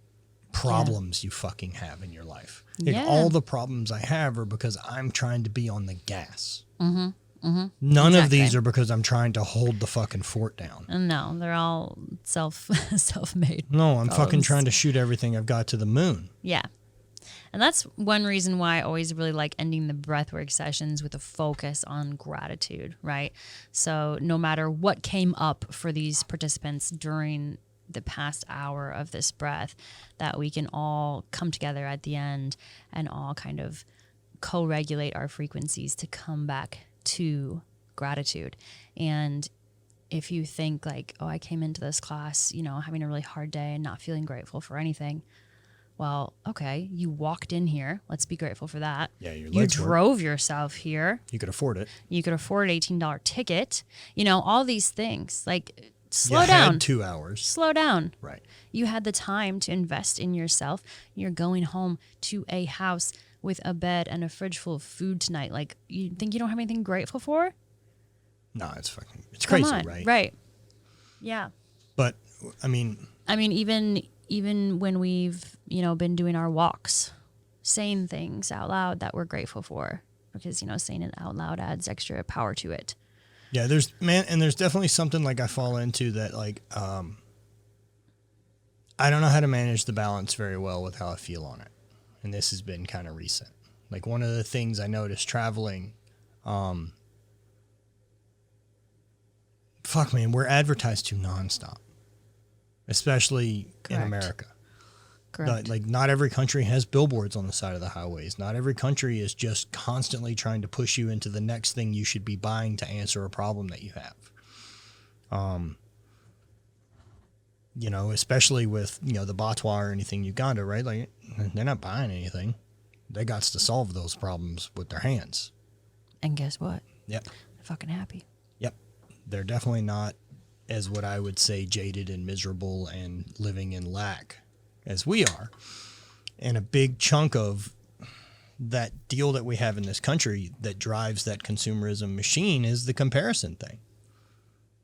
problems you fucking have in your life. Like, all the problems I have are because I'm trying to be on the gas. None of these are because I'm trying to hold the fucking fort down. No, they're all self-made. No, I'm fucking trying to shoot everything I've got to the moon. Yeah. And that's one reason why I always really like ending the breathwork sessions with a focus on gratitude, right? So no matter what came up for these participants during the past hour of this breath, that we can all come together at the end and all kind of co-regulate our frequencies to come back to gratitude. And if you think like, oh, I came into this class, you know, having a really hard day and not feeling grateful for anything. Well, okay, you walked in here. Let's be grateful for that. Yeah, you drove yourself here. You could afford it. You could afford an $18 ticket. You know, all these things. Like, slow you down. Had 2 hours. Slow down. Right. You had the time to invest in yourself. You're going home to a house with a bed and a fridge full of food tonight. Like, you think you don't have anything grateful for? No, it's crazy, Come on. right? Right. Yeah. But I mean, even when we've, you know, been doing our walks, saying things out loud that we're grateful for, because, you know, saying it out loud adds extra power to it. Yeah, there's definitely something like I fall into that, like, I don't know how to manage the balance very well with how I feel on it. And this has been kind of recent. Like, one of the things I noticed traveling, we're advertised to nonstop, especially in America. Correct. Like not every country has billboards on the side of the highways. Not every country is just constantly trying to push you into the next thing you should be buying to answer a problem that you have. You know, especially with, you know, the Batwa or anything Uganda, right? Like they're not buying anything. They got to solve those problems with their hands. And guess what? Yep. They're fucking happy. Yep. They're definitely not as what I would say jaded and miserable and living in lack as we are. And a big chunk of that deal that we have in this country that drives that consumerism machine is the comparison thing.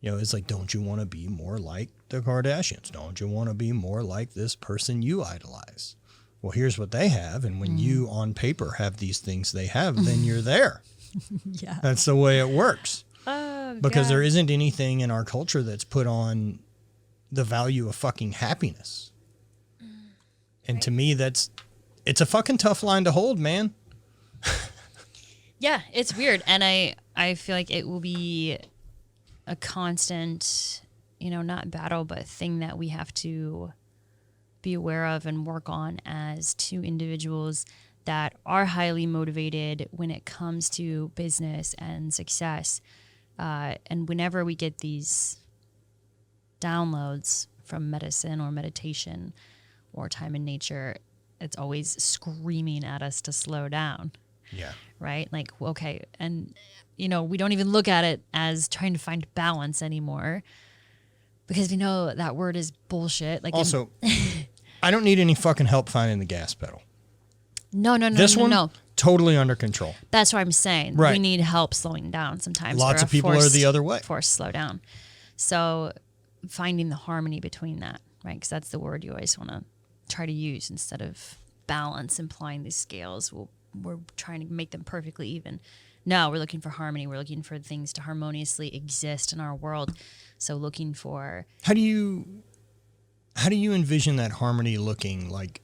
You know, it's like, don't you want to be more like the Kardashians? Don't you want to be more like this person you idolize? Well, here's what they have. And when you on paper have these things they have, then you're there. Yeah. That's the way it works. Oh, Because God. there isn't anything in our culture that's put on the value of fucking happiness. And to me, it's a fucking tough line to hold, man. Yeah, it's weird. And I feel like it will be a constant, you know, not battle, but thing that we have to be aware of and work on as two individuals that are highly motivated when it comes to business and success. And whenever we get these downloads from medicine or meditation or time in nature, it's always screaming at us to slow down. Yeah. Right? Like, okay. And, you know, we don't even look at it as trying to find balance anymore because we know that word is bullshit. Like, Also, I don't need any fucking help finding the gas pedal. No. This one, No. totally under control. That's what I'm saying. Right. We need help slowing down sometimes. Lots or of people are the other way. Forced slow down. So finding the harmony between that, right? Because that's the word you always want to try to use instead of balance, implying these scales. We're trying to make them perfectly even. No, we're looking for harmony. We're looking for things to harmoniously exist in our world. So looking for... How do you envision that harmony looking like?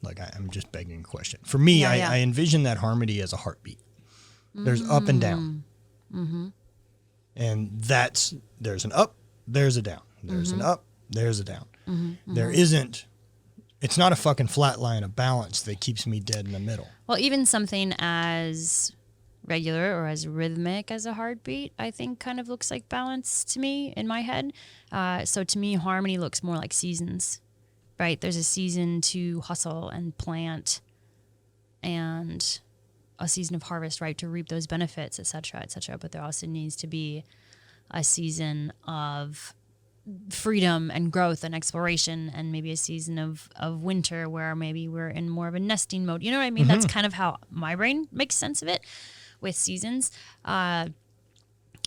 Like I'm just begging a question. For me, I envision that harmony as a heartbeat. There's up and down. Mm-hmm. And there's an up, there's a down. There's an up, there's a down. Mm-hmm. There isn't, it's not a fucking flat line of balance that keeps me dead in the middle. Well, even something as regular or as rhythmic as a heartbeat, I think kind of looks like balance to me in my head. So to me, harmony looks more like seasons. Right, there's a season to hustle and plant, and a season of harvest, right, to reap those benefits, et cetera, et cetera. But there also needs to be a season of freedom and growth and exploration, and maybe a season of winter where maybe we're in more of a nesting mode. You know what I mean? Mm-hmm. That's kind of how my brain makes sense of it with seasons.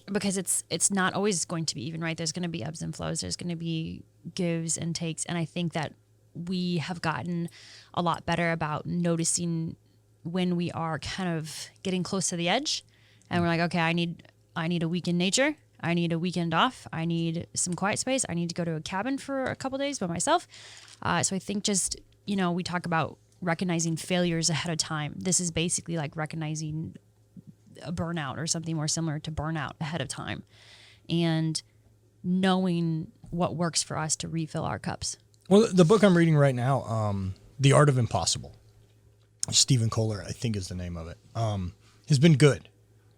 Because it's not always going to be even, right? There's going to be ebbs and flows. There's going to be gives and takes. And I think that we have gotten a lot better about noticing when we are kind of getting close to the edge. And we're like, okay, I need a week in nature. I need a weekend off. I need some quiet space. I need to go to a cabin for a couple days by myself. So I think just, you know, we talk about recognizing failures ahead of time. This is basically like recognizing a burnout or something more similar to burnout ahead of time, and knowing what works for us to refill our cups. Well, the book I'm reading right now, The Art of Impossible, Stephen Kohler, I think is the name of it, has been good.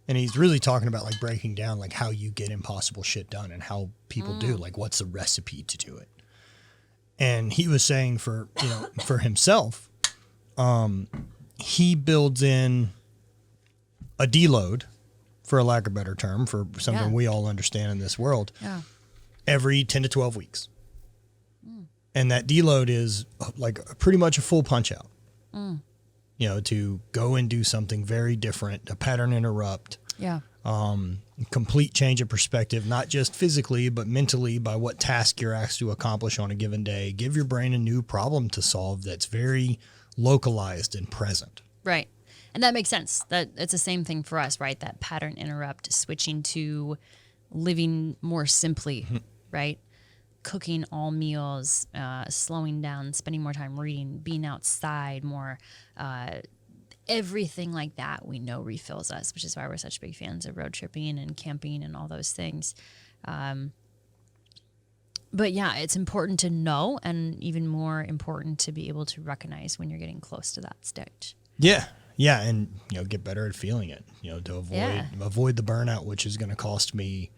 And he's really talking about like breaking down like how you get impossible shit done and how people do, like what's the recipe to do it. And he was saying for himself, he builds in a deload, for a lack of a better term, for something we all understand in this world, every 10 to 12 weeks. And that deload is like pretty much a full punch out, you know, to go and do something very different, a pattern interrupt, complete change of perspective, not just physically, but mentally by what task you're asked to accomplish on a given day. Give your brain a new problem to solve that's very localized and present. Right. And that makes sense. That it's the same thing for us, right? That pattern interrupt, switching to living more simply, right? Cooking all meals, slowing down, spending more time reading, being outside more, everything like that we know refills us, which is why we're such big fans of road tripping and camping and all those things. But yeah, it's important to know, and even more important to be able to recognize when you're getting close to that stage. Yeah. Yeah. And, get better at feeling it, to avoid the burnout, which is going to cost me,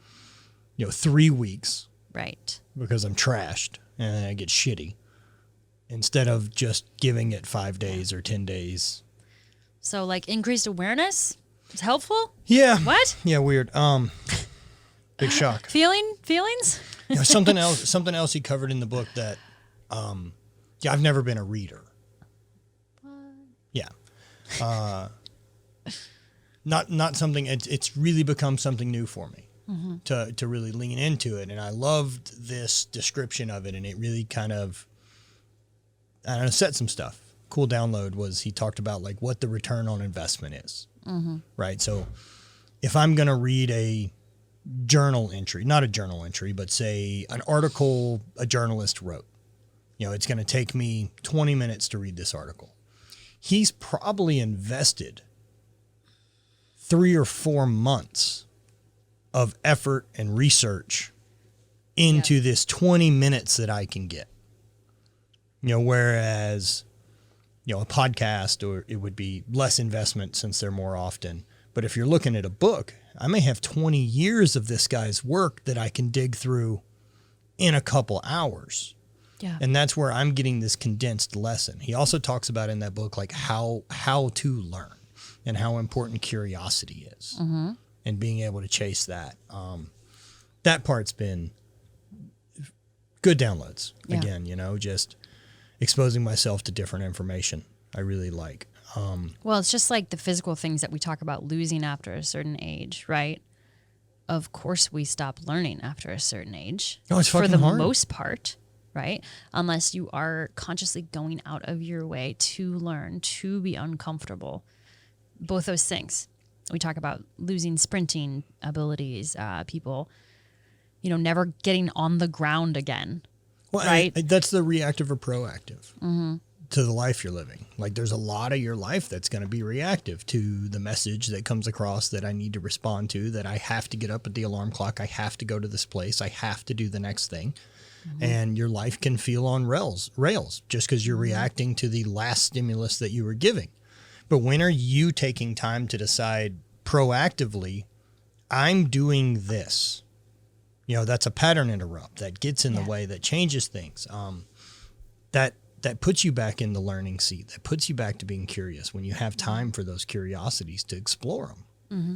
3 weeks. Right. Because I'm trashed and then I get shitty instead of just giving it 5 days or 10 days. So like increased awareness is helpful? Yeah. What? Yeah. Weird. Big shock. Feelings? Something else he covered in the book that, I've never been a reader. Yeah. Not something, it's really become something new for me. Mm-hmm. To really lean into it. And I loved this description of it, and it really kind of, set some stuff. Cool download was he talked about like what the return on investment is, right? So if I'm going to read a journal entry, not a journal entry, but say an article a journalist wrote, it's going to take me 20 minutes to read this article. He's probably invested 3 or 4 months of effort and research into this 20 minutes that I can get. Whereas, a podcast, or it would be less investment since they're more often. But if you're looking at a book, I may have 20 years of this guy's work that I can dig through in a couple hours. Yeah. And that's where I'm getting this condensed lesson. He also talks about in that book, like how to learn and how important curiosity is. Mm-hmm. And being able to chase that. That part's been good downloads. Yeah. Again, just exposing myself to different information I really like. Well, it's just like the physical things that we talk about losing after a certain age, right? Of course, we stop learning after a certain age. Oh, it's fucking hard. For the hard. most part, right? Unless you are consciously going out of your way to learn, to be uncomfortable. Both those things. We talk about losing sprinting abilities, people, never getting on the ground again. Well, right? That's the reactive or proactive to the life you're living. Like there's a lot of your life that's going to be reactive to the message that comes across that I need to respond to, that I have to get up at the alarm clock. I have to go to this place. I have to do the next thing. Mm-hmm. And your life can feel on rails just because you're reacting to the last stimulus that you were giving. But when are you taking time to decide proactively, I'm doing this? That's a pattern interrupt that gets in the way, that changes things. That puts you back in the learning seat. That puts you back to being curious when you have time for those curiosities to explore them. Mm-hmm.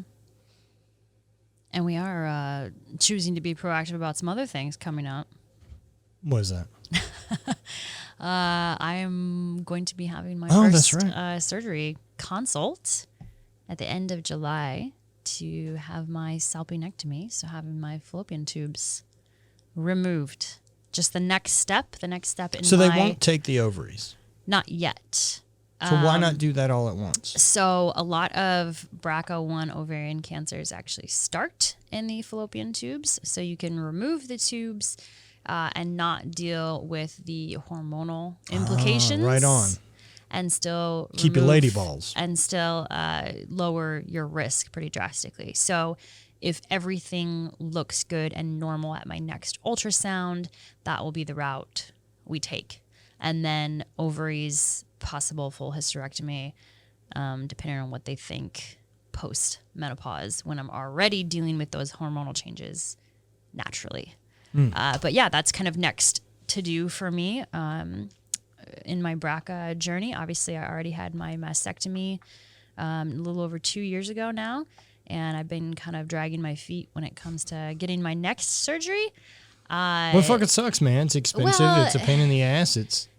And we are choosing to be proactive about some other things coming up. What is that? I am going to be having my first surgery consult at the end of July to have my salpinectomy, so having my fallopian tubes removed. Just the next step in So they won't take the ovaries? Not yet. So why not do that all at once? So a lot of BRCA1 ovarian cancers actually start in the fallopian tubes, so you can remove the tubes and not deal with the hormonal implications. Right on. And still keep your lady balls. And still lower your risk pretty drastically. So if everything looks good and normal at my next ultrasound, that will be the route we take. And then ovaries, possible full hysterectomy, depending on what they think post-menopause, when I'm already dealing with those hormonal changes naturally. But yeah, that's kind of next to do for me in my BRCA journey. Obviously, I already had my mastectomy a little over 2 years ago now, and I've been kind of dragging my feet when it comes to getting my next surgery. Well, it fucking sucks, man. It's expensive. Well, it's a pain in the ass. It's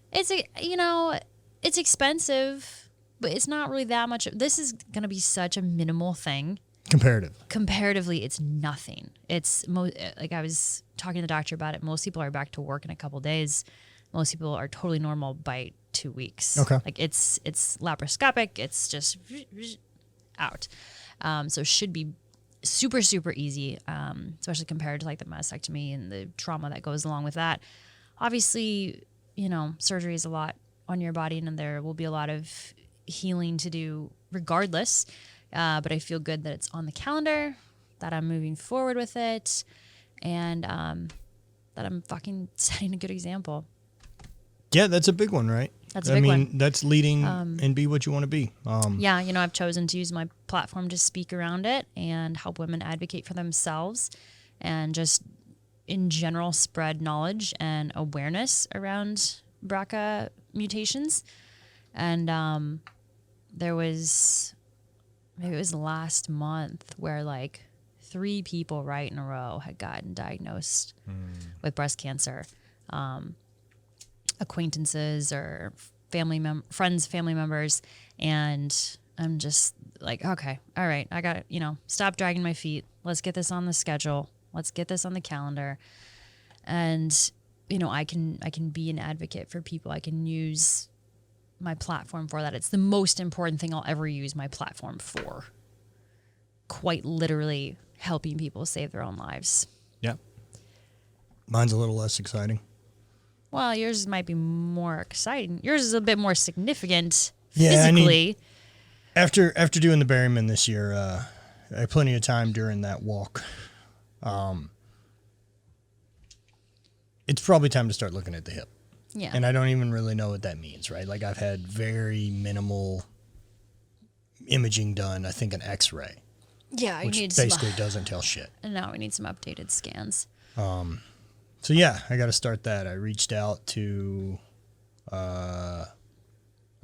expensive, but it's not really that much. This is going to be such a minimal thing. Comparatively, it's nothing. It's like I was talking to the doctor about it. Most people are back to work in a couple days. Most people are totally normal by 2 weeks. Okay. Like it's laparoscopic. It's just out. So it should be super, super easy, especially compared to like the mastectomy and the trauma that goes along with that. Obviously, surgery is a lot on your body, and there will be a lot of healing to do regardless. But I feel good that it's on the calendar, that I'm moving forward with it. And that I'm fucking setting a good example. Yeah, that's a big one, right? That's a big one. That's leading and be what you want to be. Yeah, I've chosen to use my platform to speak around it and help women advocate for themselves and just in general spread knowledge and awareness around BRCA mutations. And there was, maybe it was last month where like 3 people right in a row had gotten diagnosed with breast cancer. Acquaintances or friends, family members. And I'm just like, okay, all right, I got to, stop dragging my feet. Let's get this on the schedule. Let's get this on the calendar. And, I can be an advocate for people. I can use my platform for that. It's the most important thing I'll ever use my platform for. Quite literally helping people save their own lives. Yeah. Mine's a little less exciting. Well, yours might be more exciting. Yours is a bit more significant physically. After doing the Berryman this year, I had plenty of time during that walk. It's probably time to start looking at the hip. Yeah. And I don't even really know what that means, right? Like I've had very minimal imaging done, I think an X-ray. Yeah, which basically doesn't tell shit. And now we need some updated scans. So yeah, I got to start that. I reached out to an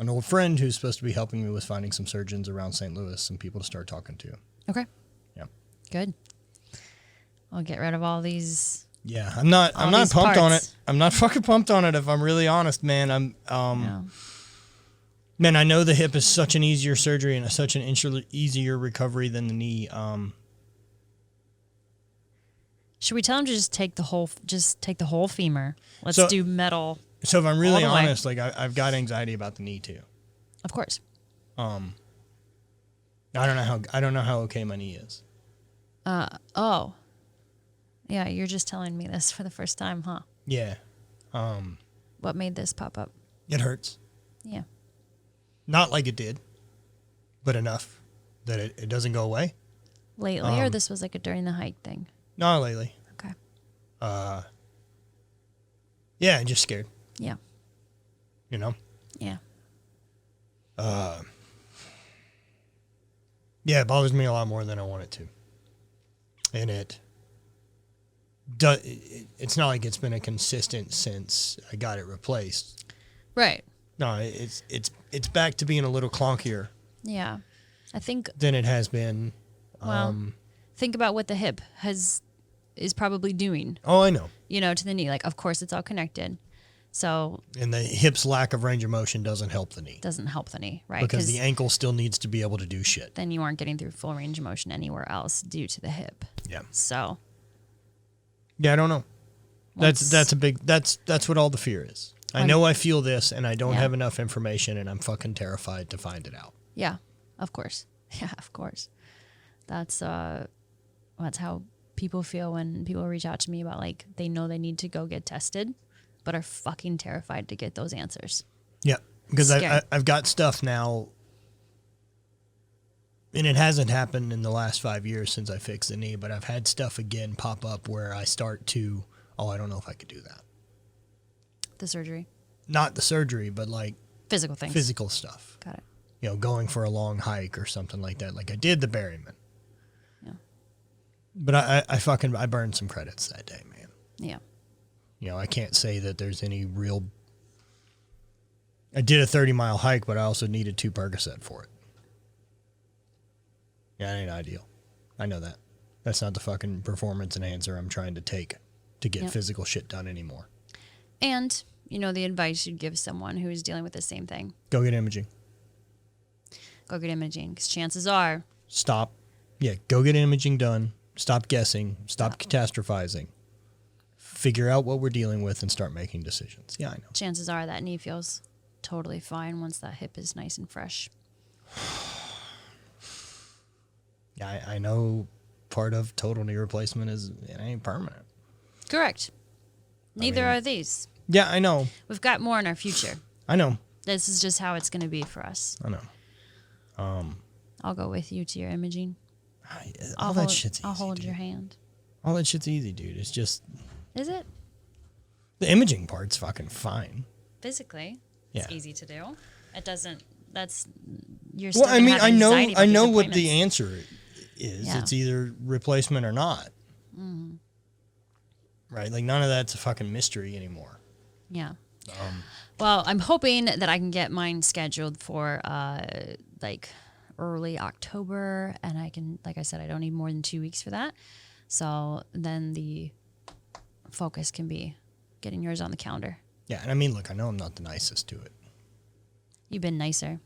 old friend who's supposed to be helping me with finding some surgeons around St. Louis, some people to start talking to. Okay. Yeah. Good. I'll get rid of all these. Yeah, I'm not pumped on it. I'm not fucking pumped on it if I'm really honest, man. Man, I know the hip is such an easier surgery and such an easier recovery than the knee. Should we tell him to just take the whole femur? Let's do metal. So if I'm really honest, like I've got anxiety about the knee too. Of course. I don't know how okay my knee is. Oh. Yeah, you're just telling me this for the first time, huh? Yeah. What made this pop up? It hurts. Yeah. Not like it did, but enough that it doesn't go away. Lately, or this was like a during the hike thing? Not lately. Okay. Yeah, I'm just scared. Yeah. Yeah. Yeah, it bothers me a lot more than I want it to. And it's not like it's been a consistent since I got it replaced. Right. No, it's back to being a little clunkier. Yeah. I think than it has been. Well, think about what the hip is probably doing. Oh, I know. To the knee. Like, of course, it's all connected. So. And the hip's lack of range of motion doesn't help the knee. Doesn't help the knee, right? Because the ankle still needs to be able to do shit. Then you aren't getting through full range of motion anywhere else due to the hip. Yeah. So. Yeah, I don't know. That's what all the fear is. I know I feel this, and I don't have enough information, and I'm fucking terrified to find it out. Yeah, of course. Yeah, of course. That's how people feel when people reach out to me about like they know they need to go get tested, but are fucking terrified to get those answers. Yeah, because I've got stuff now, and it hasn't happened in the last 5 years since I fixed the knee, but I've had stuff again pop up where I start to, I don't know if I could do that. The surgery? Not the surgery, but like physical things. Physical stuff. Got it. Going for a long hike or something like that. Like I did the Berryman. Yeah. But I burned some credits that day, man. Yeah. I can't say that there's any real. I did a 30-mile hike, but I also needed 2 Percocet for it. Yeah, it ain't ideal. I know that. That's not the fucking performance enhancer I'm trying to take to get physical shit done anymore. And, the advice you'd give someone who is dealing with the same thing. Go get imaging. Go get imaging, because chances are. Stop. Yeah, go get imaging done. Stop guessing. Stop catastrophizing. Figure out what we're dealing with and start making decisions. Yeah, I know. Chances are that knee feels totally fine once that hip is nice and fresh. Yeah, I know part of total knee replacement is it ain't permanent. Correct. Neither are these. Yeah, I know. We've got more in our future. I know. This is just how it's going to be for us. I know. I'll go with you to your imaging. All that shit's easy. I'll hold your hand. All that shit's easy, dude. It's just. Is it? The imaging part's fucking fine. Physically, Yeah. it's easy to do. It doesn't. That's you're. Well, Still I mean, have anxiety I about know these what the appointments. answer is. Yeah. It's either replacement or not. Right? Like none of that's a fucking mystery anymore. Yeah. Well, I'm hoping that I can get mine scheduled for like early October, and I can, like I said, I don't need more than 2 weeks for that. So then the focus can be getting yours on the calendar. Yeah, and I mean, look, I know I'm not the nicest to it. You've been nicer.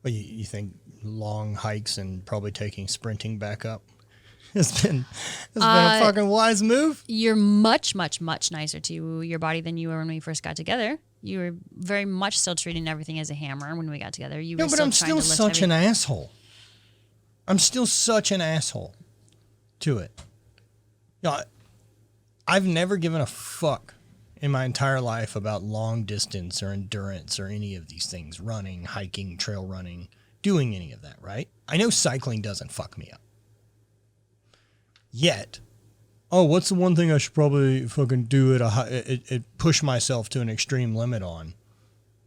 Well, you think long hikes and probably taking sprinting back up has been a fucking wise move? You're much, much, much nicer to your body than you were when we first got together. You were very much still treating everything as a hammer when we got together. You were No, but still I'm trying still to lift such heavy. an asshole. I'm still such an asshole to it. You know, I've never given a fuck in my entire life about long distance or endurance or any of these things, running, hiking, trail running, doing any of that, right? I know cycling doesn't fuck me up. Yet, what's the one thing I should probably fucking do push myself to an extreme limit on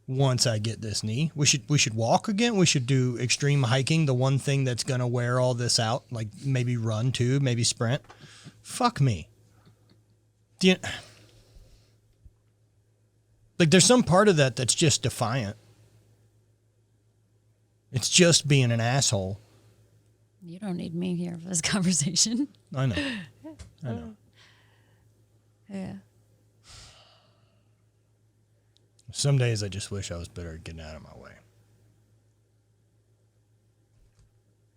once I get this knee? We should walk again. We should do extreme hiking, the one thing that's going to wear all this out, like maybe run too, maybe sprint. Fuck me. Like there's some part of that that's just defiant. It's just being an asshole. You don't need me here for this conversation. I know. I know. Yeah. Some days I just wish I was better at getting out of my way.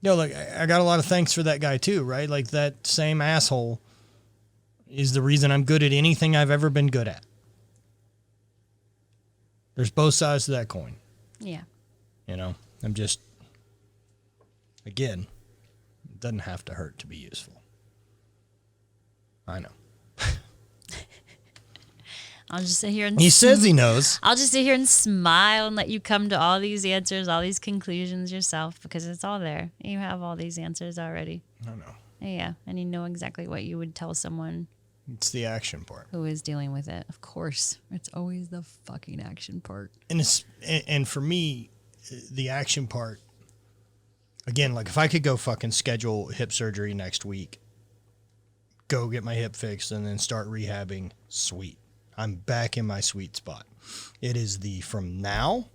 You know, like I got a lot of thanks for that guy too, right? Like that same asshole is the reason I'm good at anything I've ever been good at. There's both sides to that coin. Yeah. You know, I'm just, again, it doesn't have to hurt to be useful. I know. I'll just sit here and He says he knows. I'll just sit here and smile and let you come to all these answers, all these conclusions yourself, because it's all there. You have all these answers already. I know. Yeah, and you know exactly what you would tell someone It's the action part. who is dealing with it. Of course, it's always the fucking action part. And for me, the action part, again, like if I could go fucking schedule hip surgery next week, go get my hip fixed and then start rehabbing, sweet. I'm back in my sweet spot. It is the from now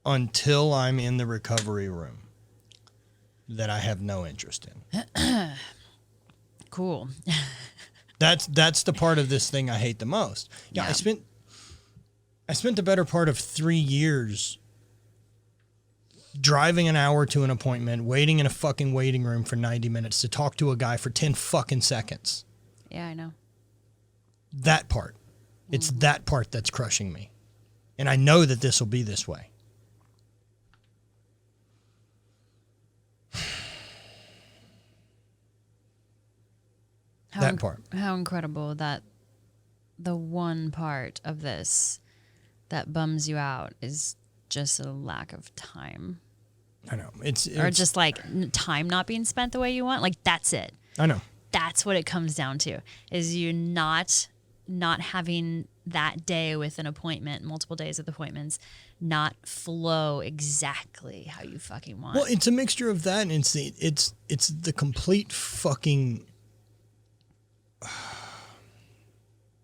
until I'm in the recovery room that I have no interest in. Cool. That's the part of this thing I hate the most. Yeah, I spent the better part of 3 years driving an hour to an appointment, waiting in a fucking waiting room for 90 minutes to talk to a guy for 10 fucking seconds. Yeah, I know. That part. It's that part that's crushing me. And I know that this will be this way. That part. How incredible that the one part of this that bums you out is just a lack of time. I know. It's Or just like time not being spent the way you want. Like that's it. I know. That's what it comes down to, is you not having that day with an appointment, multiple days with appointments, not flow exactly how you fucking want. Well, it's a mixture of that and it's the complete fucking.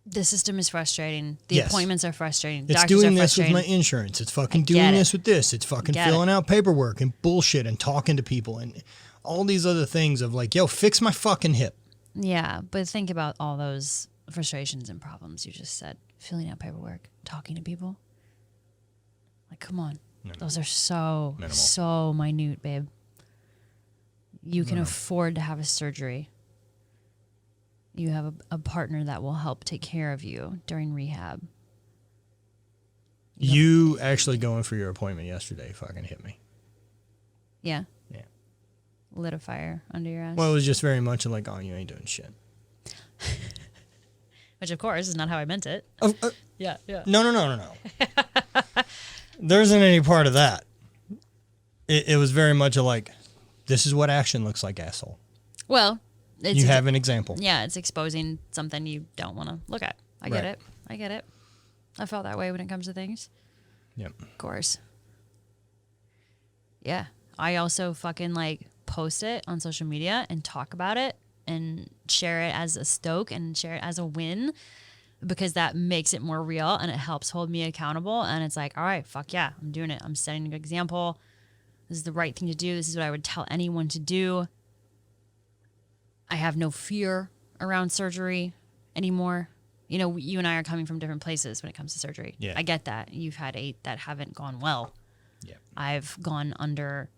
The system is frustrating. The Yes. appointments are frustrating. It's Doctors doing are this with frustrating. my insurance. It's fucking get doing it. this with this. It's fucking Get filling it. out paperwork and bullshit and talking to people and all these other things of like, yo, fix my fucking hip. Yeah, but think about all those frustrations and problems you just said. Filling out paperwork, talking to people. Like, come on. Those are so minute, babe. You can afford to have a surgery. You have a partner that will help take care of you during rehab. You actually going for your appointment yesterday fucking hit me. Yeah. Yeah. Lit a fire under your ass. Well, it was just very much like, oh, you ain't doing shit. Which, of course, is not how I meant it. Yeah. No. There isn't any part of that. It was very much a like, this is what action looks like, asshole. Well, it's You have an example. Yeah, it's exposing something you don't want to look at. I get it. I get it. I felt that way when it comes to things. Yep. Of course. Yeah. I also fucking like post it on social media and talk about it and share it as a stoke and share it as a win because that makes it more real and it helps hold me accountable. And it's like, all right, fuck yeah, I'm doing it. I'm setting a good example. This is the right thing to do. This is what I would tell anyone to do. I have no fear around surgery anymore. You know, you and I are coming from different places when it comes to surgery. Yeah. I get that. You've had 8 that haven't gone well. Yeah. I've gone under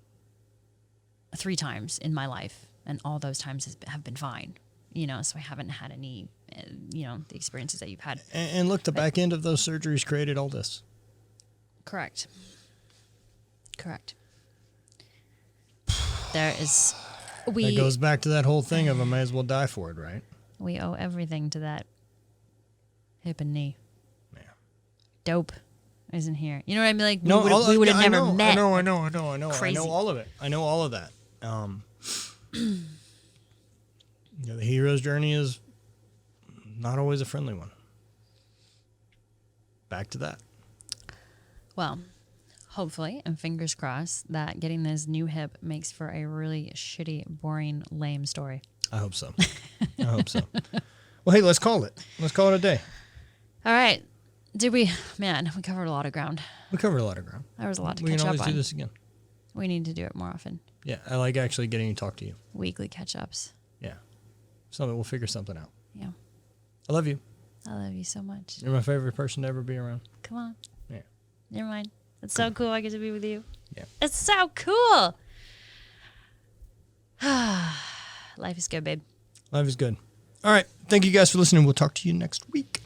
3 times in my life, and all those times have been fine. You know, so I haven't had any, you know, the experiences that you've had. And look, the back end of those surgeries created all this. Correct. There is... That goes back to that whole thing of I may as well die for it, right? We owe everything to that hip and knee. Yeah. Dope isn't here. You know what I mean? Like, No, we would have never met. I know. Crazy. I know all of it. I know all of that. The hero's journey is not always a friendly one. Back to that. Well, hopefully, and fingers crossed, that getting this new hip makes for a really shitty, boring, lame story. I hope so. Well, hey, let's call it. Let's call it a day. All right. We covered a lot of ground. We covered a lot of ground. There was a lot to We catch can up always on. do this again. We need to do it more often. Yeah, I like actually getting to talk to you. Weekly catch-ups. Yeah. We'll figure something out. Yeah. I love you. I love you so much. You're my favorite person to ever be around. Come on. Yeah. Never mind. It's so cool I get to be with you. Yeah. It's so cool. Life is good, babe. Life is good. All right. Thank you guys for listening. We'll talk to you next week.